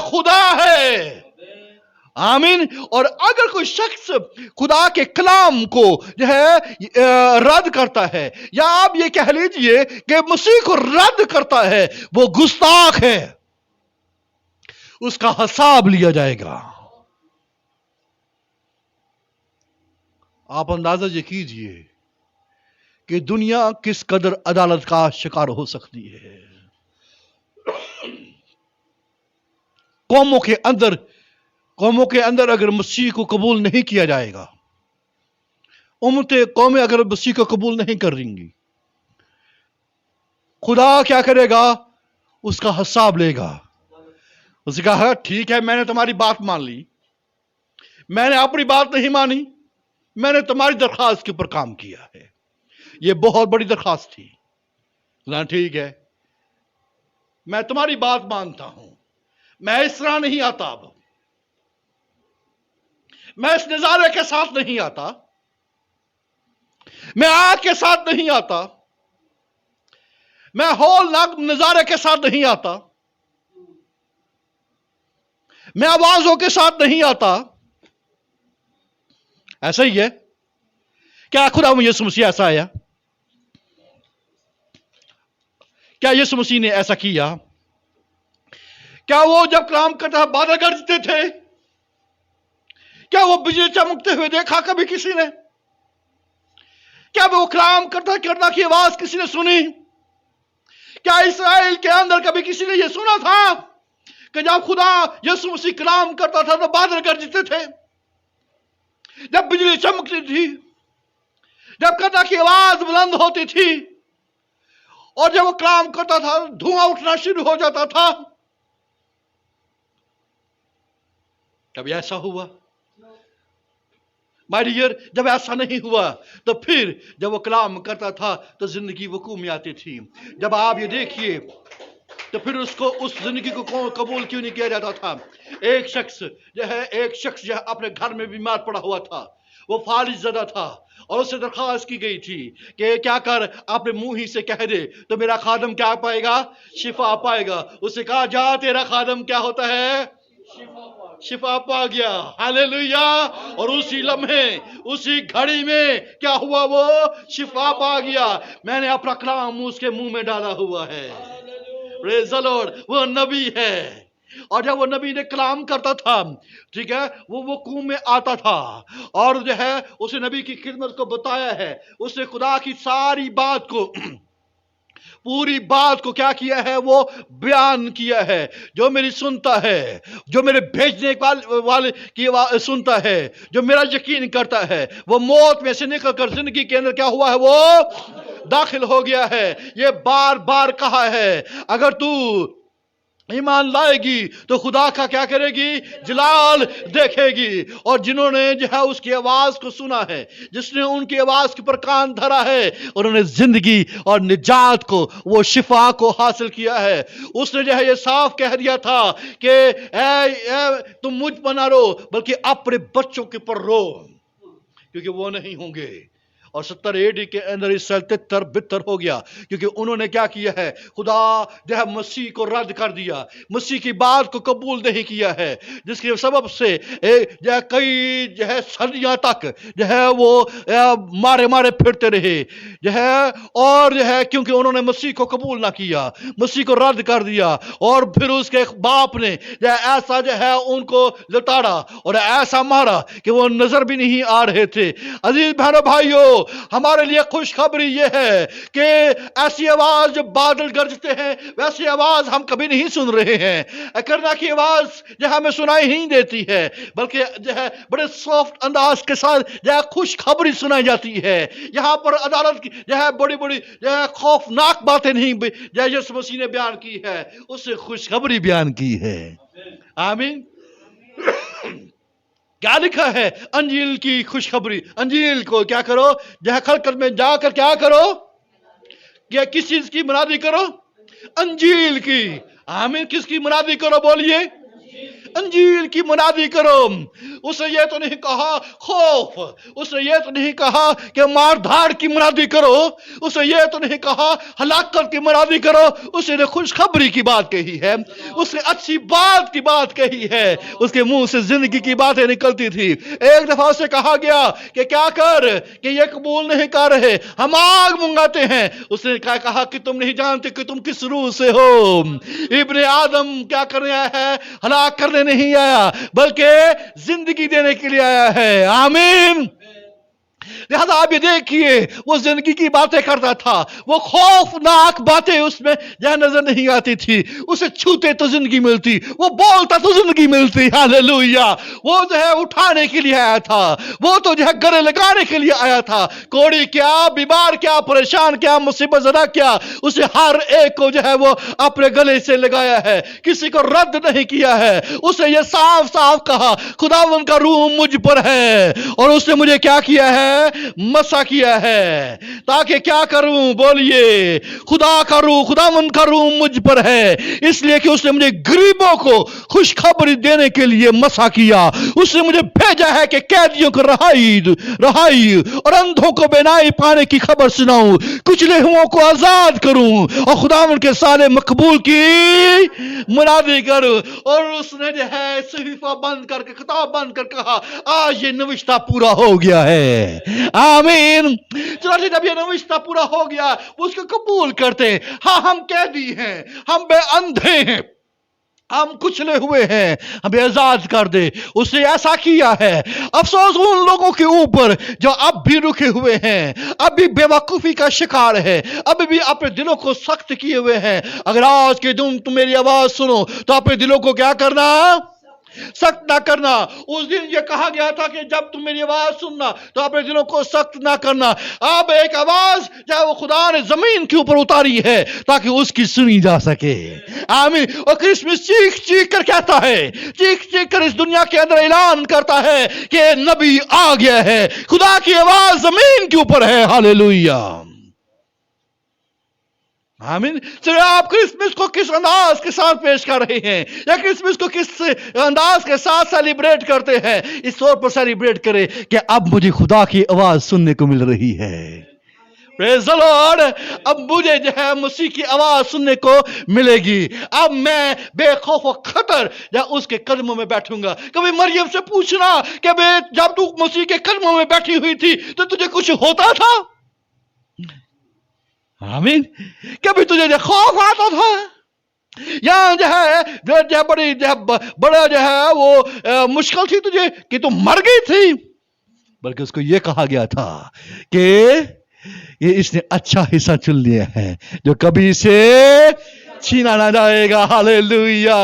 خدا ہے. آمین. اور اگر کوئی شخص خدا کے کلام کو جو ہے رد کرتا ہے، یا آپ یہ کہہ لیجئے کہ مسیح کو رد کرتا ہے، وہ گستاخ ہے. اس کا حساب لیا جائے گا. آپ اندازہ یہ کیجئے کہ دنیا کس قدر عدالت کا شکار ہو سکتی ہے. قوموں کے اندر اگر مسیح کو قبول نہیں کیا جائے گا، قومیں اگر مسیح کو قبول نہیں کر رہیں گی، خدا کیا کرے گا؟ اس کا حساب لے گا. اس نے کہا ٹھیک ہے، میں نے تمہاری بات مان لی، میں نے اپنی بات نہیں مانی، मैंने तुम्हारी दरखास्त के ऊपर काम किया है। ये बहुत बड़ी दरखास्त थी। ना ठीक है, मैं तुम्हारी बात मानता हूं, मैं इस तरह नहीं आता, अब मैं इस नजारे के साथ नहीं आता, मैं आग के साथ नहीं आता, मैं होलनाक नजारे के साथ नहीं आता, मैं आवाजों के साथ नहीं आता। ऐसा ही है क्या? खुदा यीशु मसीह ऐसा आया? क्या यीशु मसीह ने ऐसा किया? क्या वो जब कलाम करता बादल गरजते थे? क्या वो बिजली चमकते हुए देखा कभी किसी ने? क्या वो कलाम करता की आवाज किसी ने सुनी? क्या इस्राएल के अंदर कभी किसी ने यह सुना था कि जब खुदा यीशु मसीह कलाम करता था तो बादल गरजते थे, जब बिजली चमकती थी, जब करता की आवाज बुलंद होती थी, और जब वो कलाम करता था धुआं उठना शुरू हो जाता था? कभी ऐसा हुआ? माय डियर, जब ऐसा नहीं हुआ तो फिर जब वो कलाम करता था तो जिंदगी वकूम में आती थी। जब आप ये देखिए तो फिर उसको उस जिंदगी को कबूल क्यों नहीं किया जाता था? एक शख्स जो है अपने घर में बीमार पड़ा हुआ था, वो फालिज ज़दा था, और उससे दरखास्त की गई थी कि क्या कर अपने मुंह ही से कह दे तो मेरा खादम क्या पाएगा? शिफा पाएगा। उससे कहा जा तेरा खादम क्या होता है? शिफा पा गया। हालेलुया। और उसी लम्हे, उसी घड़ी में क्या हुआ? वो शिफा पा गया। मैंने अपना कलाम उसके मुंह में डाला हुआ है। Praise the Lord. वो नबी है, और जब वो नबी ने कलाम करता था, ठीक है, वो कुएं में आता था, और जो है उसे नबी की खिदमत को बताया है, उसने खुदा की सारी बात को पूरी बात को क्या किया है? वो बयान किया है। जो मेरी सुनता है, जो मेरे भेजने वाले की सुनता है, जो मेरा यकीन करता है, वो मौत में से निकलकर जिंदगी के अंदर क्या हुआ है? वो दाखिल हो गया है। ये बार बार कहा है। अगर तू ईमान लाएगी तो खुदा का क्या करेगी? जलाल देखेगी। और जिन्होंने जो है उसकी आवाज को सुना है, जिसने उनकी आवाज के ऊपर कान धरा है, उन्होंने जिंदगी और निजात को, वो शिफा को हासिल किया है। उसने जो है ये साफ कह दिया था कि तुम मुझ पर ना रो बल्कि अपने बच्चों के ऊपर रो, क्योंकि वो नहीं होंगे। और 70 AD के अंदर इसराइल तितर बितर हो गया, क्योंकि उन्होंने क्या किया है? खुदा जो है मसीह को रद्द कर दिया, मसीह की बात को कबूल नहीं किया है, जिसके सबब से जो है कई जो है सदियों तक जो है वो मारे मारे फिरते रहे जो है। और जो है क्योंकि उन्होंने मसीह को कबूल ना किया, मसीह को रद्द कर दिया, और फिर उसके बाप ने जो है ऐसा जो है उनको लताड़ा और ऐसा मारा कि वो नजर भी नहीं आ रहे थे। अजीज बहनों भाइयों, हमारे लिए खुशखबरी यह है कि ऐसी आवाज जब बादल गरजते हैं वैसी आवाज हम कभी नहीं सुन रहे हैं। करना की आवाज जो हमें सुनाई नहीं देती है, बल्कि जो है बड़े सॉफ्ट अंदाज के साथ जो है खुशखबरी सुनाई जाती है। यहां पर अदालत की जो है बड़ी बड़ी जो है खौफनाक बातें नहीं जो है यीशु मसीह ने बयान की है, उससे खुशखबरी बयान की है। आमीन। क्या लिखा है? अंजील की खुशखबरी। अंजील को क्या करो? जहां खलकत में जाकर क्या करो? क्या किस चीज की मुनादी करो? अंजील की। आमीन। किसकी मुनादी करो? बोलिए। अंजील की मुनादी करो। उसने ये तो नहीं कहा खौफ, उसने ये तो नहीं कहा कि मार धाड़ की मुनादी करो, उसने ये तो नहीं कहा हलाकत की मुनादी करो, उसने खुशखबरी की बात कही है, उसने अच्छी बात की बात कही है। उसके मुंह से जिंदगी की बातें निकलती थी। एक दफा उसे कहा गया कि क्या कर कि ये कबूल नहीं कर रहे, हम आग मंगाते हैं। उसने क्या कहा कि तुम नहीं जानते कि तुम किस रूह से हो। इब्ने आदम क्या करने आया है? हलाक करने नहीं आया, बल्कि जिंदगी देने के लिए आया है। आमीन। लिहाजा आप ये देखिए, वो जिंदगी की बातें करता था, वो खौफनाक बातें उसमें जहाँ नजर नहीं आती थी। उसे छूते तो जिंदगी मिलती, वो बोलता तो जिंदगी मिलती। हालेलुया। वो जो है उठाने के लिए आया था, वो तो जो है गले लगाने के लिए आया था। कोड़ी क्या, बीमार क्या, परेशान क्या, मुसीबत ज़दा क्या, उसे हर एक को जो है वो अपने गले से लगाया है, किसी को रद्द नहीं किया है। उसे ये साफ साफ कहा, खुदावन का रूह मुझ पर है और उसने मुझे क्या किया है, मसा किया है। ताकि क्या करूं, बोलिए, खुदा का रूह, खुदावन का रूह मुझ पर है, इसलिए कि उसने मुझे गरीबों को खुशखबरी देने के लिए मसा किया। उसने मुझे भेजा है कि कैदियों को रहाई और अंधों को बेनाई पाने की खबर सुनाऊं, कुचले हुओं को आजाद करूं और खुदावन के सारे मकबूल की मुनादी करूं। और उसने जो है सहीफा बंद करके, किताब बंद कर कहा, आज ये नविश्ता पूरा हो गया है। आमीन। चलो, जब ये नविश्ता पूरा हो गया, उसको कबूल करते। हाँ, हम कैदी हैं, हम अंधे हैं, हम कुचले हुए हैं, हमें आजाद कर दे। उसने ऐसा किया है। अफसोस उन लोगों के ऊपर जो अब भी रुके हुए हैं, अब भी बेवकूफी का शिकार है, अभी भी अपने दिलों को सख्त किए हुए हैं। अगर आज के दिन तुम मेरी आवाज सुनो तो अपने दिलों को क्या करना, सख्त ना करना। उस दिन ये कहा गया था कि जब तुम मेरी आवाज सुनना तो अपने दिलों को सख्त ना करना। अब एक आवाज चाहे वो खुदा ने जमीन के ऊपर उतारी है ताकि उसकी सुनी जा सके। आमीन। और क्रिसमस चीख चीख कर कहता है, चीख चीख कर इस दुनिया के अंदर ऐलान करता है कि नबी आ गया है, खुदा की आवाज जमीन के ऊपर है। हालेलुया। आमीन। चलिए, आप क्रिसमस को किस अंदाज के साथ पेश कर रहे हैं, या क्रिसमस को किस अंदाज के साथ सेलिब्रेट करते हैं, इस तौर पर सेलिब्रेट करें कि अब मुझे खुदा की आवाज सुनने को मिल रही है। Praise the Lord. अब मुझे जो है मसीह की आवाज सुनने को मिलेगी। अब मैं बेखौफ और खतर या उसके कदमों में बैठूंगा। कभी मरियम से पूछना कि बे जब तू मसीह के कदमों में बैठी हुई थी तो तुझे कुछ होता था? आमीन। कभी तुझे जो खौफ आता था? या जो है बड़ी बड़ा जो है वो मुश्किल थी तुझे कि तू मर गई थी? बल्कि उसको ये कहा गया था कि ये इसने अच्छा हिस्सा चुन लिया है जो कभी इसे छीना ना जाएगा। हालेलुया।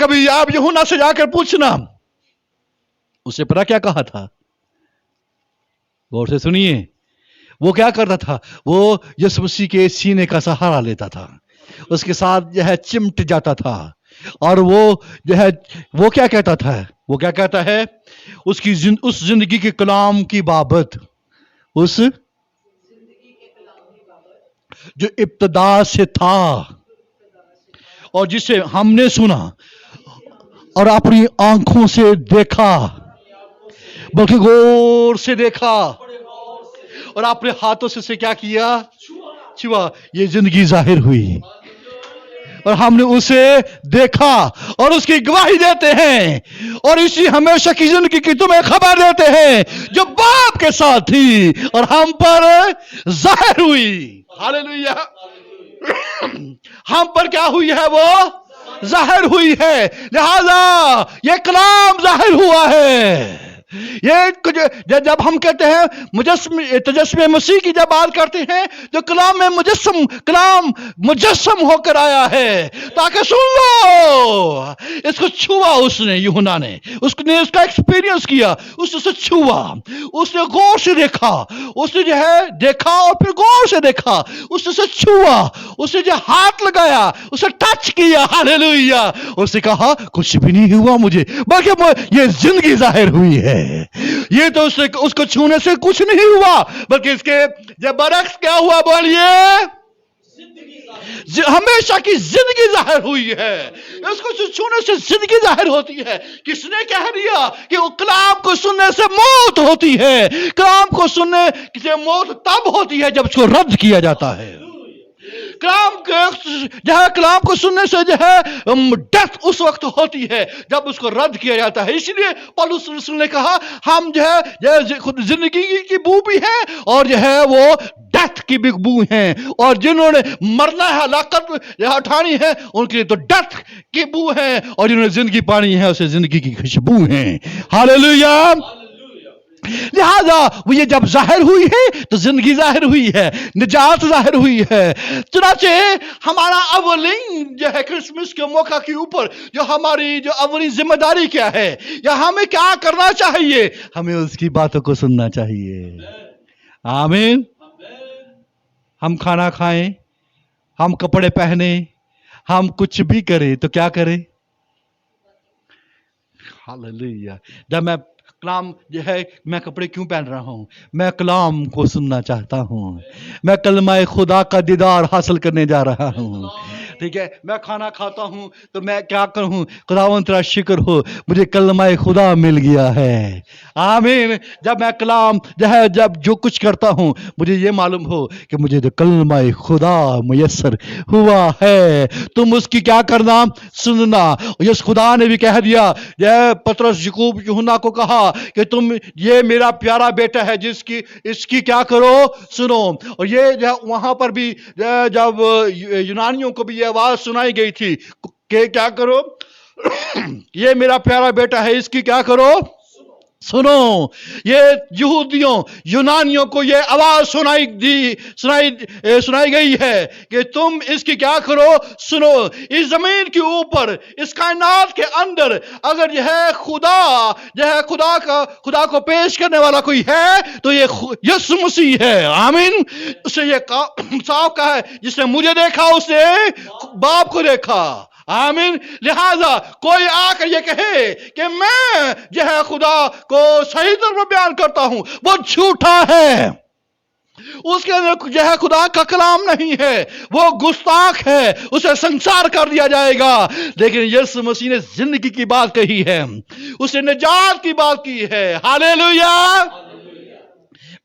कभी आप यूहन्ना से जाकर पूछना, उसे पता क्या कहा था? गौर से सुनिए। वो क्या करता था? वो यीशु मसीह के सीने का सहारा लेता था, उसके साथ जो है चिमट जाता था, और वो जो है वो क्या कहता था? वो क्या कहता है? उस जिंदगी के कलाम की बाबत, उस जो इब्तिदा से था और जिसे हमने सुना और अपनी आंखों से देखा, बल्कि गौर से देखा और अपने हाथों से क्या किया? छुआ। ये जिंदगी जाहिर हुई और हमने उसे देखा और उसकी गवाही देते हैं, और इसी हमेशा की जिंदगी की तुम्हें खबर देते हैं जो बाप के साथ थी और हम पर जाहिर हुई। हालेलुया। हम पर क्या हुई है? वो जाहिर हुई है। लिहाजा ये कलाम जाहिर हुआ है। ये जब हम कहते हैं तजस्मे मसीह की जब बात करते हैं, जो कलाम में कलाम मुजस्सम होकर आया है, ताकि सुन लो। इसको छुआ उसने, यूहन्ना ने उसने उसका एक्सपीरियंस किया, उसने छुआ, उसने गौर से देखा, उसने जो है देखा और फिर गौर से देखा, उसने छुआ, उसने जो हाथ लगाया, उसे टच किया। हालेलुया। उसने कहा कुछ भी नहीं हुआ मुझे, बल्कि ये जिंदगी जाहिर हुई है। ये तो उसको छूने से कुछ नहीं हुआ, बल्कि इसके जब बरक्स क्या हुआ? बोलिए, हमेशा की जिंदगी जाहिर हुई है। उसको छूने से जिंदगी जाहिर होती है। किसने कह दिया कि वो कलाम को सुनने से मौत होती है? कलाम को सुनने से मौत तब होती है जब उसको रद्द किया जाता है। कलाम को सुनने से जो है डेथ उस वक्त होती है जब उसको रद्द किया जाता है। इसलिए पौलुस रसूल ने कहा हम जो है जिंदगी की बू भी है और जो है वो डेथ की भी बू है, और जिन्होंने मरना है, हलाकत उठानी है, उनके लिए तो डेथ की बू है, और जिन्होंने जिंदगी पानी है उसे जिंदगी की खुशबू है। हालेलुया। लिहाजा वो ये जब जाहिर हुई है तो जिंदगी जाहिर हुई है, निजात जाहिर हुई है। चुनाचे हमारा अवलिन जो है क्रिसमस के मौका के ऊपर जो हमारी जो अवलिन जिम्मेदारी क्या है या हमें क्या करना चाहिए, हमें उसकी बातों को सुनना चाहिए। आमीन। हम खाना खाएं, हम कपड़े पहने, हम कुछ भी करें तो क्या करें? हालेलुया। जब मैं कलाम जो है, मैं कपड़े क्यों पहन रहा हूं? मैं कलाम को सुनना चाहता हूं। मैं कलमा खुदा का दीदार हासिल करने जा रहा हूं। ठीक है, मैं खाना खाता हूं तो मैं क्या करूं? खुदावंद तेरा शुक्र हो, मुझे कलमा खुदा मिल गया है। आमीन। जब मैं कलाम जो है, जब जो कुछ करता हूं, मुझे ये मालूम हो कि मुझे तो कलमा खुदा मुयस्सर हुआ है। तुम उसकी क्या करना? सुनना। यस खुदा ने भी कह दिया, जय पतरस याकूब यूहन्ना को कहा कि तुम, ये मेरा प्यारा बेटा है जिसकी इसकी क्या करो? सुनो। और ये वहां पर भी जब यूनानियों को भी ये आवाज सुनाई गई थी कि क्या करो? ये मेरा प्यारा बेटा है, इसकी क्या करो? सुनो। ये यहूदियों यूनानियों को ये आवाज सुनाई गई है कि तुम इसकी क्या करो? सुनो। इस जमीन के ऊपर, इस कायनात के अंदर अगर यह है खुदा को पेश करने वाला कोई है तो ये यीशु मसीह है। आमीन। उससे ये साफ कहा है, जिसने मुझे देखा उसने बाप को देखा। आमीन। लिहाजा कोई आकर ये कहे कि मैं जो है खुदा को सही तौर पर बयान करता हूं, वो झूठा है। उसके अंदर जो है खुदा का कलाम नहीं है, वो गुस्ताख है, उसे संसार कर दिया जाएगा। लेकिन यीशु मसीह ने जिंदगी की बात कही है, उसने निजात की बात की है। हालेलुया।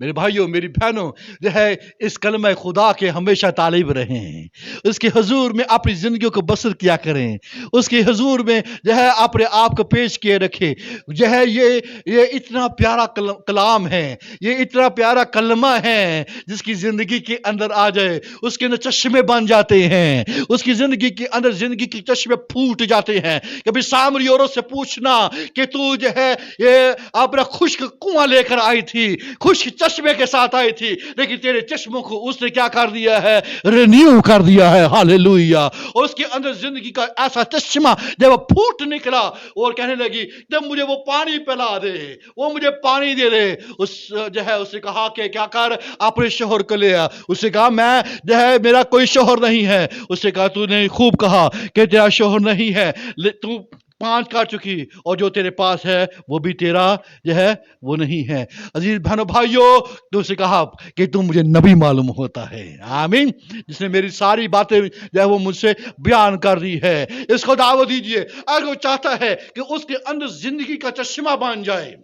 मेरे भाइयों, मेरी बहनों, जो है इस कलमा खुदा के हमेशा तालिब रहें। उसके हुजूर में अपनी जिंदगी को बसर किया करें। उसके हुजूर में जो है अपने आप को पेश किए रखें। जो है ये इतना प्यारा कलाम है, ये इतना प्यारा कलमा है, जिसकी जिंदगी के अंदर आ जाए, उसके अंदर चश्मे बन जाते हैं। उसकी जिंदगी के अंदर जिंदगी के चश्मे फूट जाते हैं। कभी सामरी औरत से पूछना कि तू जो है ये अपना खुश्क कुआं लेकर आई थी, खुश्क चश्मे के साथ आई थी, लेकिन तेरे चश्मों को उसने क्या कर दिया है? रिन्यू कर दिया है। हालेलुया। और उसके अंदर जिंदगी का ऐसा चश्मा जब वो फूट निकला और कहने लगी, जब मुझे वो पानी पिला दे, वो मुझे पानी दे दे। उस जो है उसने कहा कि क्या कर, अपने शोहर को ले आ। उसने कहा मैं जो है मेरा कोई शोहर नहीं है। उसने कहा तूने खूब कहा कि तेरा शोहर नहीं है, तू 5 कर चुकी और जो तेरे पास है वो भी तेरा जो है वो नहीं है। अजीज बहनों भाइयों, तो उसे कहा कि तू मुझे नबी मालूम होता है। आमीन। जिसने मेरी सारी बातें जो है वो मुझसे बयान कर दी है। इसको दावत दीजिए। अगर वो चाहता है कि उसके अंदर जिंदगी का चश्मा बन जाए,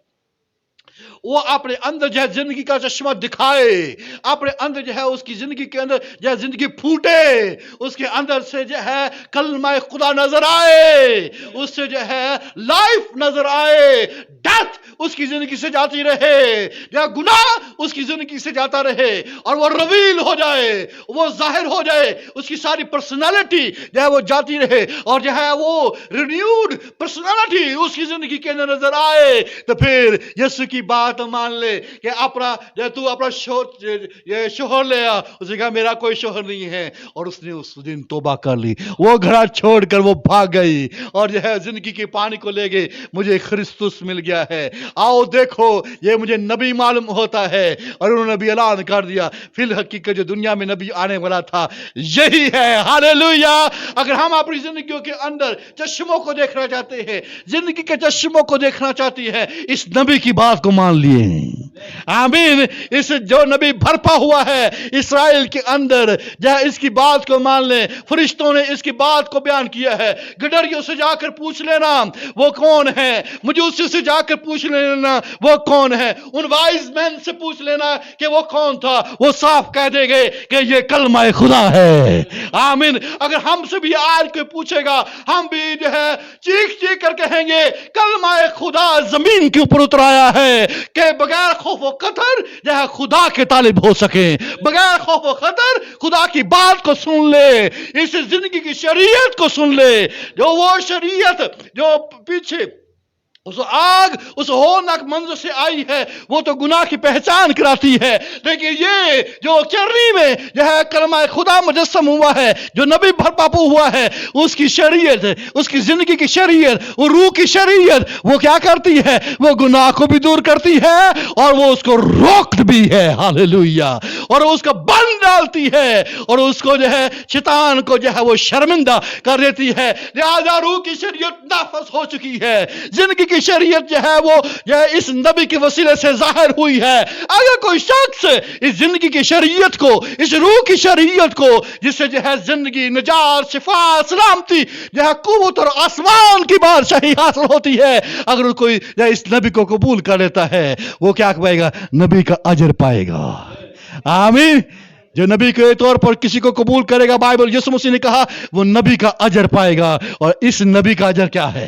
वो अपने अंदर जो है जिंदगी का चश्मा दिखाए, अपने अंदर जो है उसकी जिंदगी के अंदर जो है जिंदगी फूटे, उसके अंदर से जो है कलमा खुदा नजर आए, उससे जो है लाइफ नजर आए, डेथ उसकी जिंदगी से जाती रहे, या गुनाह उसकी जिंदगी से जाता रहे, और वो रिवील हो जाए, वो जाहिर हो जाए, उसकी सारी पर्सनालिटी जो है वो जाती रहे, और जो है वो रिन्यूड पर्सनालिटी उसकी जिंदगी के अंदर नजर आए। तो फिर यीशु की बात मान ले कि तू अपना शोहर ले आ। उसने कहा मेरा कोई शोहर नहीं है, और उसने उस दिन तौबा कर ली। वो घर छोड़कर वो भाग गई और जो है जिंदगी के पानी को ले गई। मुझे ख्रिस्तुस मिल गया है, आओ देखो, ये मुझे नबी मालूम होता है। और उन्होंने भी ऐलान कर दिया, फिल हकीकत जो दुनिया में नबी आने वाला था यही है। हालेलुया। अगर हम अपनी जिंदगियों के अंदर चश्मों को देखना चाहते हैं, जिंदगी के चश्मों को देखना चाहती है, इस नबी की बात को मान लिए। आमीन। इस जो नबी भरपा हुआ है इस्राएल के अंदर, जहां इसकी बात को मान ले। फरिश्तों ने इसकी बात को बयान किया है। गडरियों से जाकर पूछ लेना वो कौन है, मजूसी से जाकर पूछ लेना वो कौन है, उन वाइज मैन से पूछ लेना कि वो कौन था, वो साफ कह देंगे कि ये कलमा खुदा है। आमीन। अगर हमसे भी आज कोई पूछेगा, हम भी जो है चीख चीख कर कहेंगे कलमा खुदा जमीन के ऊपर उतर आया है कि बगैर खौफ व खतर जो है खुदा के तालिब हो सके, बगैर खौफ व खतर खुदा की बात को सुन ले, इस जिंदगी की शरीयत को सुन ले, जो वो शरीयत जो पीछे उस आग उस होलनाक मंजर से आई है, वो तो गुनाह की पहचान कराती है। लेकिन ये जो चरनी में जो है कलमा खुदा मुजस्सम हुआ है, जो नबी भरपापू हुआ है, उसकी शरीयत, उसकी जिंदगी की शरीयत, वो रूह की शरीयत, वो क्या करती है? वो गुनाह को भी दूर करती है और वो उसको रोक भी है। हालेलुया। और उसको बंद डालती है और उसको जो है शैतान को जो है वो शर्मिंदा कर देती है। लिहाजा रूह की शरीयत नाफस हो चुकी है, जिंदगी की शरीयत जो है वो जो है इस नबी के वसीले से जाहिर हुई है। अगर कोई शख्स इस जिंदगी की शरीयत को, इस रूह की शरीयत को, जिससे जो है जिंदगी, निजात, शिफा, सलामती, जो है कुव्वत और आसमान की बादशाही हासिल होती है, अगर कोई जो है इस नबी को कबूल कर लेता है, वो क्या पाएगा? नबी का अजर पाएगा। आमीन। जो नबी के तौर पर किसी को कबूल करेगा, बाइबल यीशु मसीह ने कहा, वो नबी का अजर पाएगा। और इस नबी का अजर क्या है?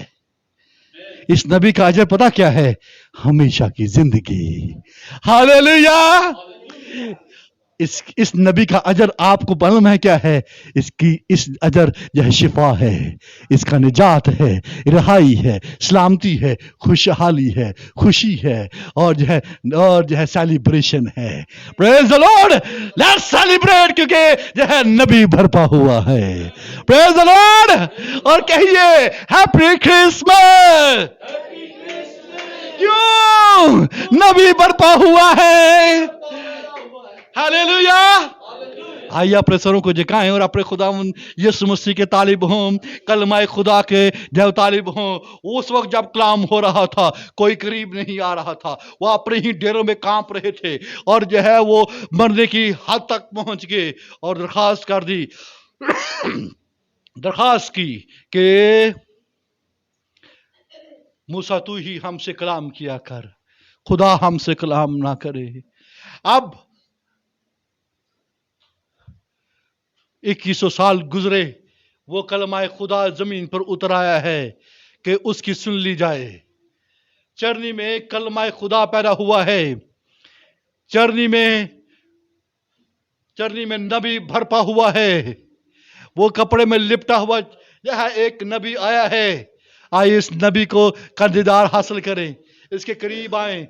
इस नबी का अजर पता क्या है? हमेशा की जिंदगी। हालेलुया। इस नबी का अजर आपको मालूम है क्या है? इस अजर जो है शिफा है, इसका निजात है, रिहाई है, सलामती है, खुशहाली है, खुशी है, और जो है सेलिब्रेशन है। Praise the Lord. Let's celebrate, क्योंकि जो है नबी भरपा हुआ है। Praise the Lord. और कहिए हैप्पी क्रिसमस। क्यों? नबी भरपा हुआ है। हालेलुया। आइए अपने सरों को झुकाएं और अपने खुदा यीशु मसीह के तालिब हों, कलमाए खुदा के जब तालिब हों। उस वक्त जब कलाम हो रहा था, कोई करीब नहीं आ रहा था, वो अपने ही डेरों में कांप रहे थे और जो है वो मरने की हद तक पहुंच गए और दरखास्त कर दी, दरखास्त की कि मूसा तू ही हमसे कलाम किया कर, खुदा हमसे कलाम ना करे। अब 2100 साल गुजरे, वो कलमाए खुदा जमीन पर उतर आया है कि उसकी सुन ली जाए। चरनी में एक कलमाए खुदा पैदा हुआ है। चरनी में नबी भरपा हुआ है। वो कपड़े में लिपटा हुआ यह एक नबी आया है। आइए इस नबी को का दीदार हासिल करें, इसके करीब आए।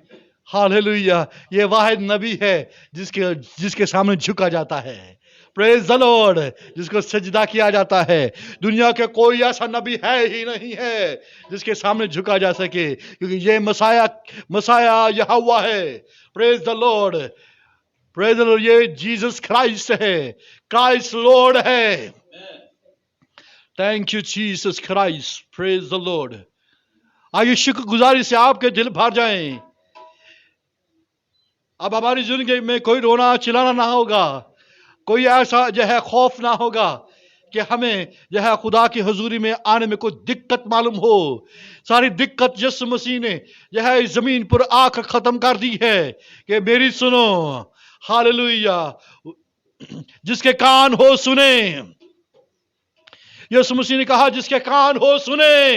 हालेलुया। ये वाहिद नबी है जिसके सामने झुका जाता है। Praise the Lord. जिसको सजदा किया जाता है। दुनिया के कोई ऐसा नबी है ही नहीं है जिसके सामने झुका जा सके, क्योंकि ये मसाया यहोवा है। Praise the Lord. Praise the Lord. ये जीसस क्राइस्ट है, क्राइस्ट लॉर्ड है। Thank you Jesus Christ. Praise the Lord. आइए शुक्रगुजारी से आपके दिल भर जाएं। अब हमारी जिंदगी में कोई रोना चिल्लाना ना होगा, कोई ऐसा जो है खौफ ना होगा कि हमें जो है खुदा की हुजूरी में आने में कोई दिक्कत मालूम हो। सारी दिक्कत यीशु मसीह ने जो है इस जमीन पर आकर खत्म कर दी है कि मेरी सुनो। हालेलुया। जिसके कान हो सुने। यीशु मसीह ने कहा जिसके कान हो सुने।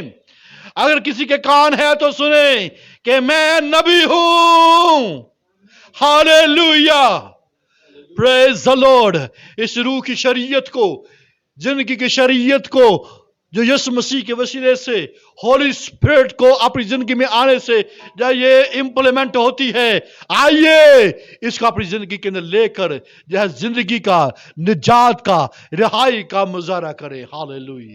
अगर किसी के कान है तो सुने कि मैं नबी हूं। हालेलुया। Praise the Lord. इस रूह की शरीयत को, जिंदगी की शरीयत को, जो यीशु मसीह के वसीले से, होली स्पिरिट को अपनी जिंदगी में आने से जब ये इंप्लीमेंट होती है, आइए इसको अपनी जिंदगी के अंदर लेकर जो है जिंदगी का, निजात का, रिहाई का मुजाहरा करें। हालेलुया।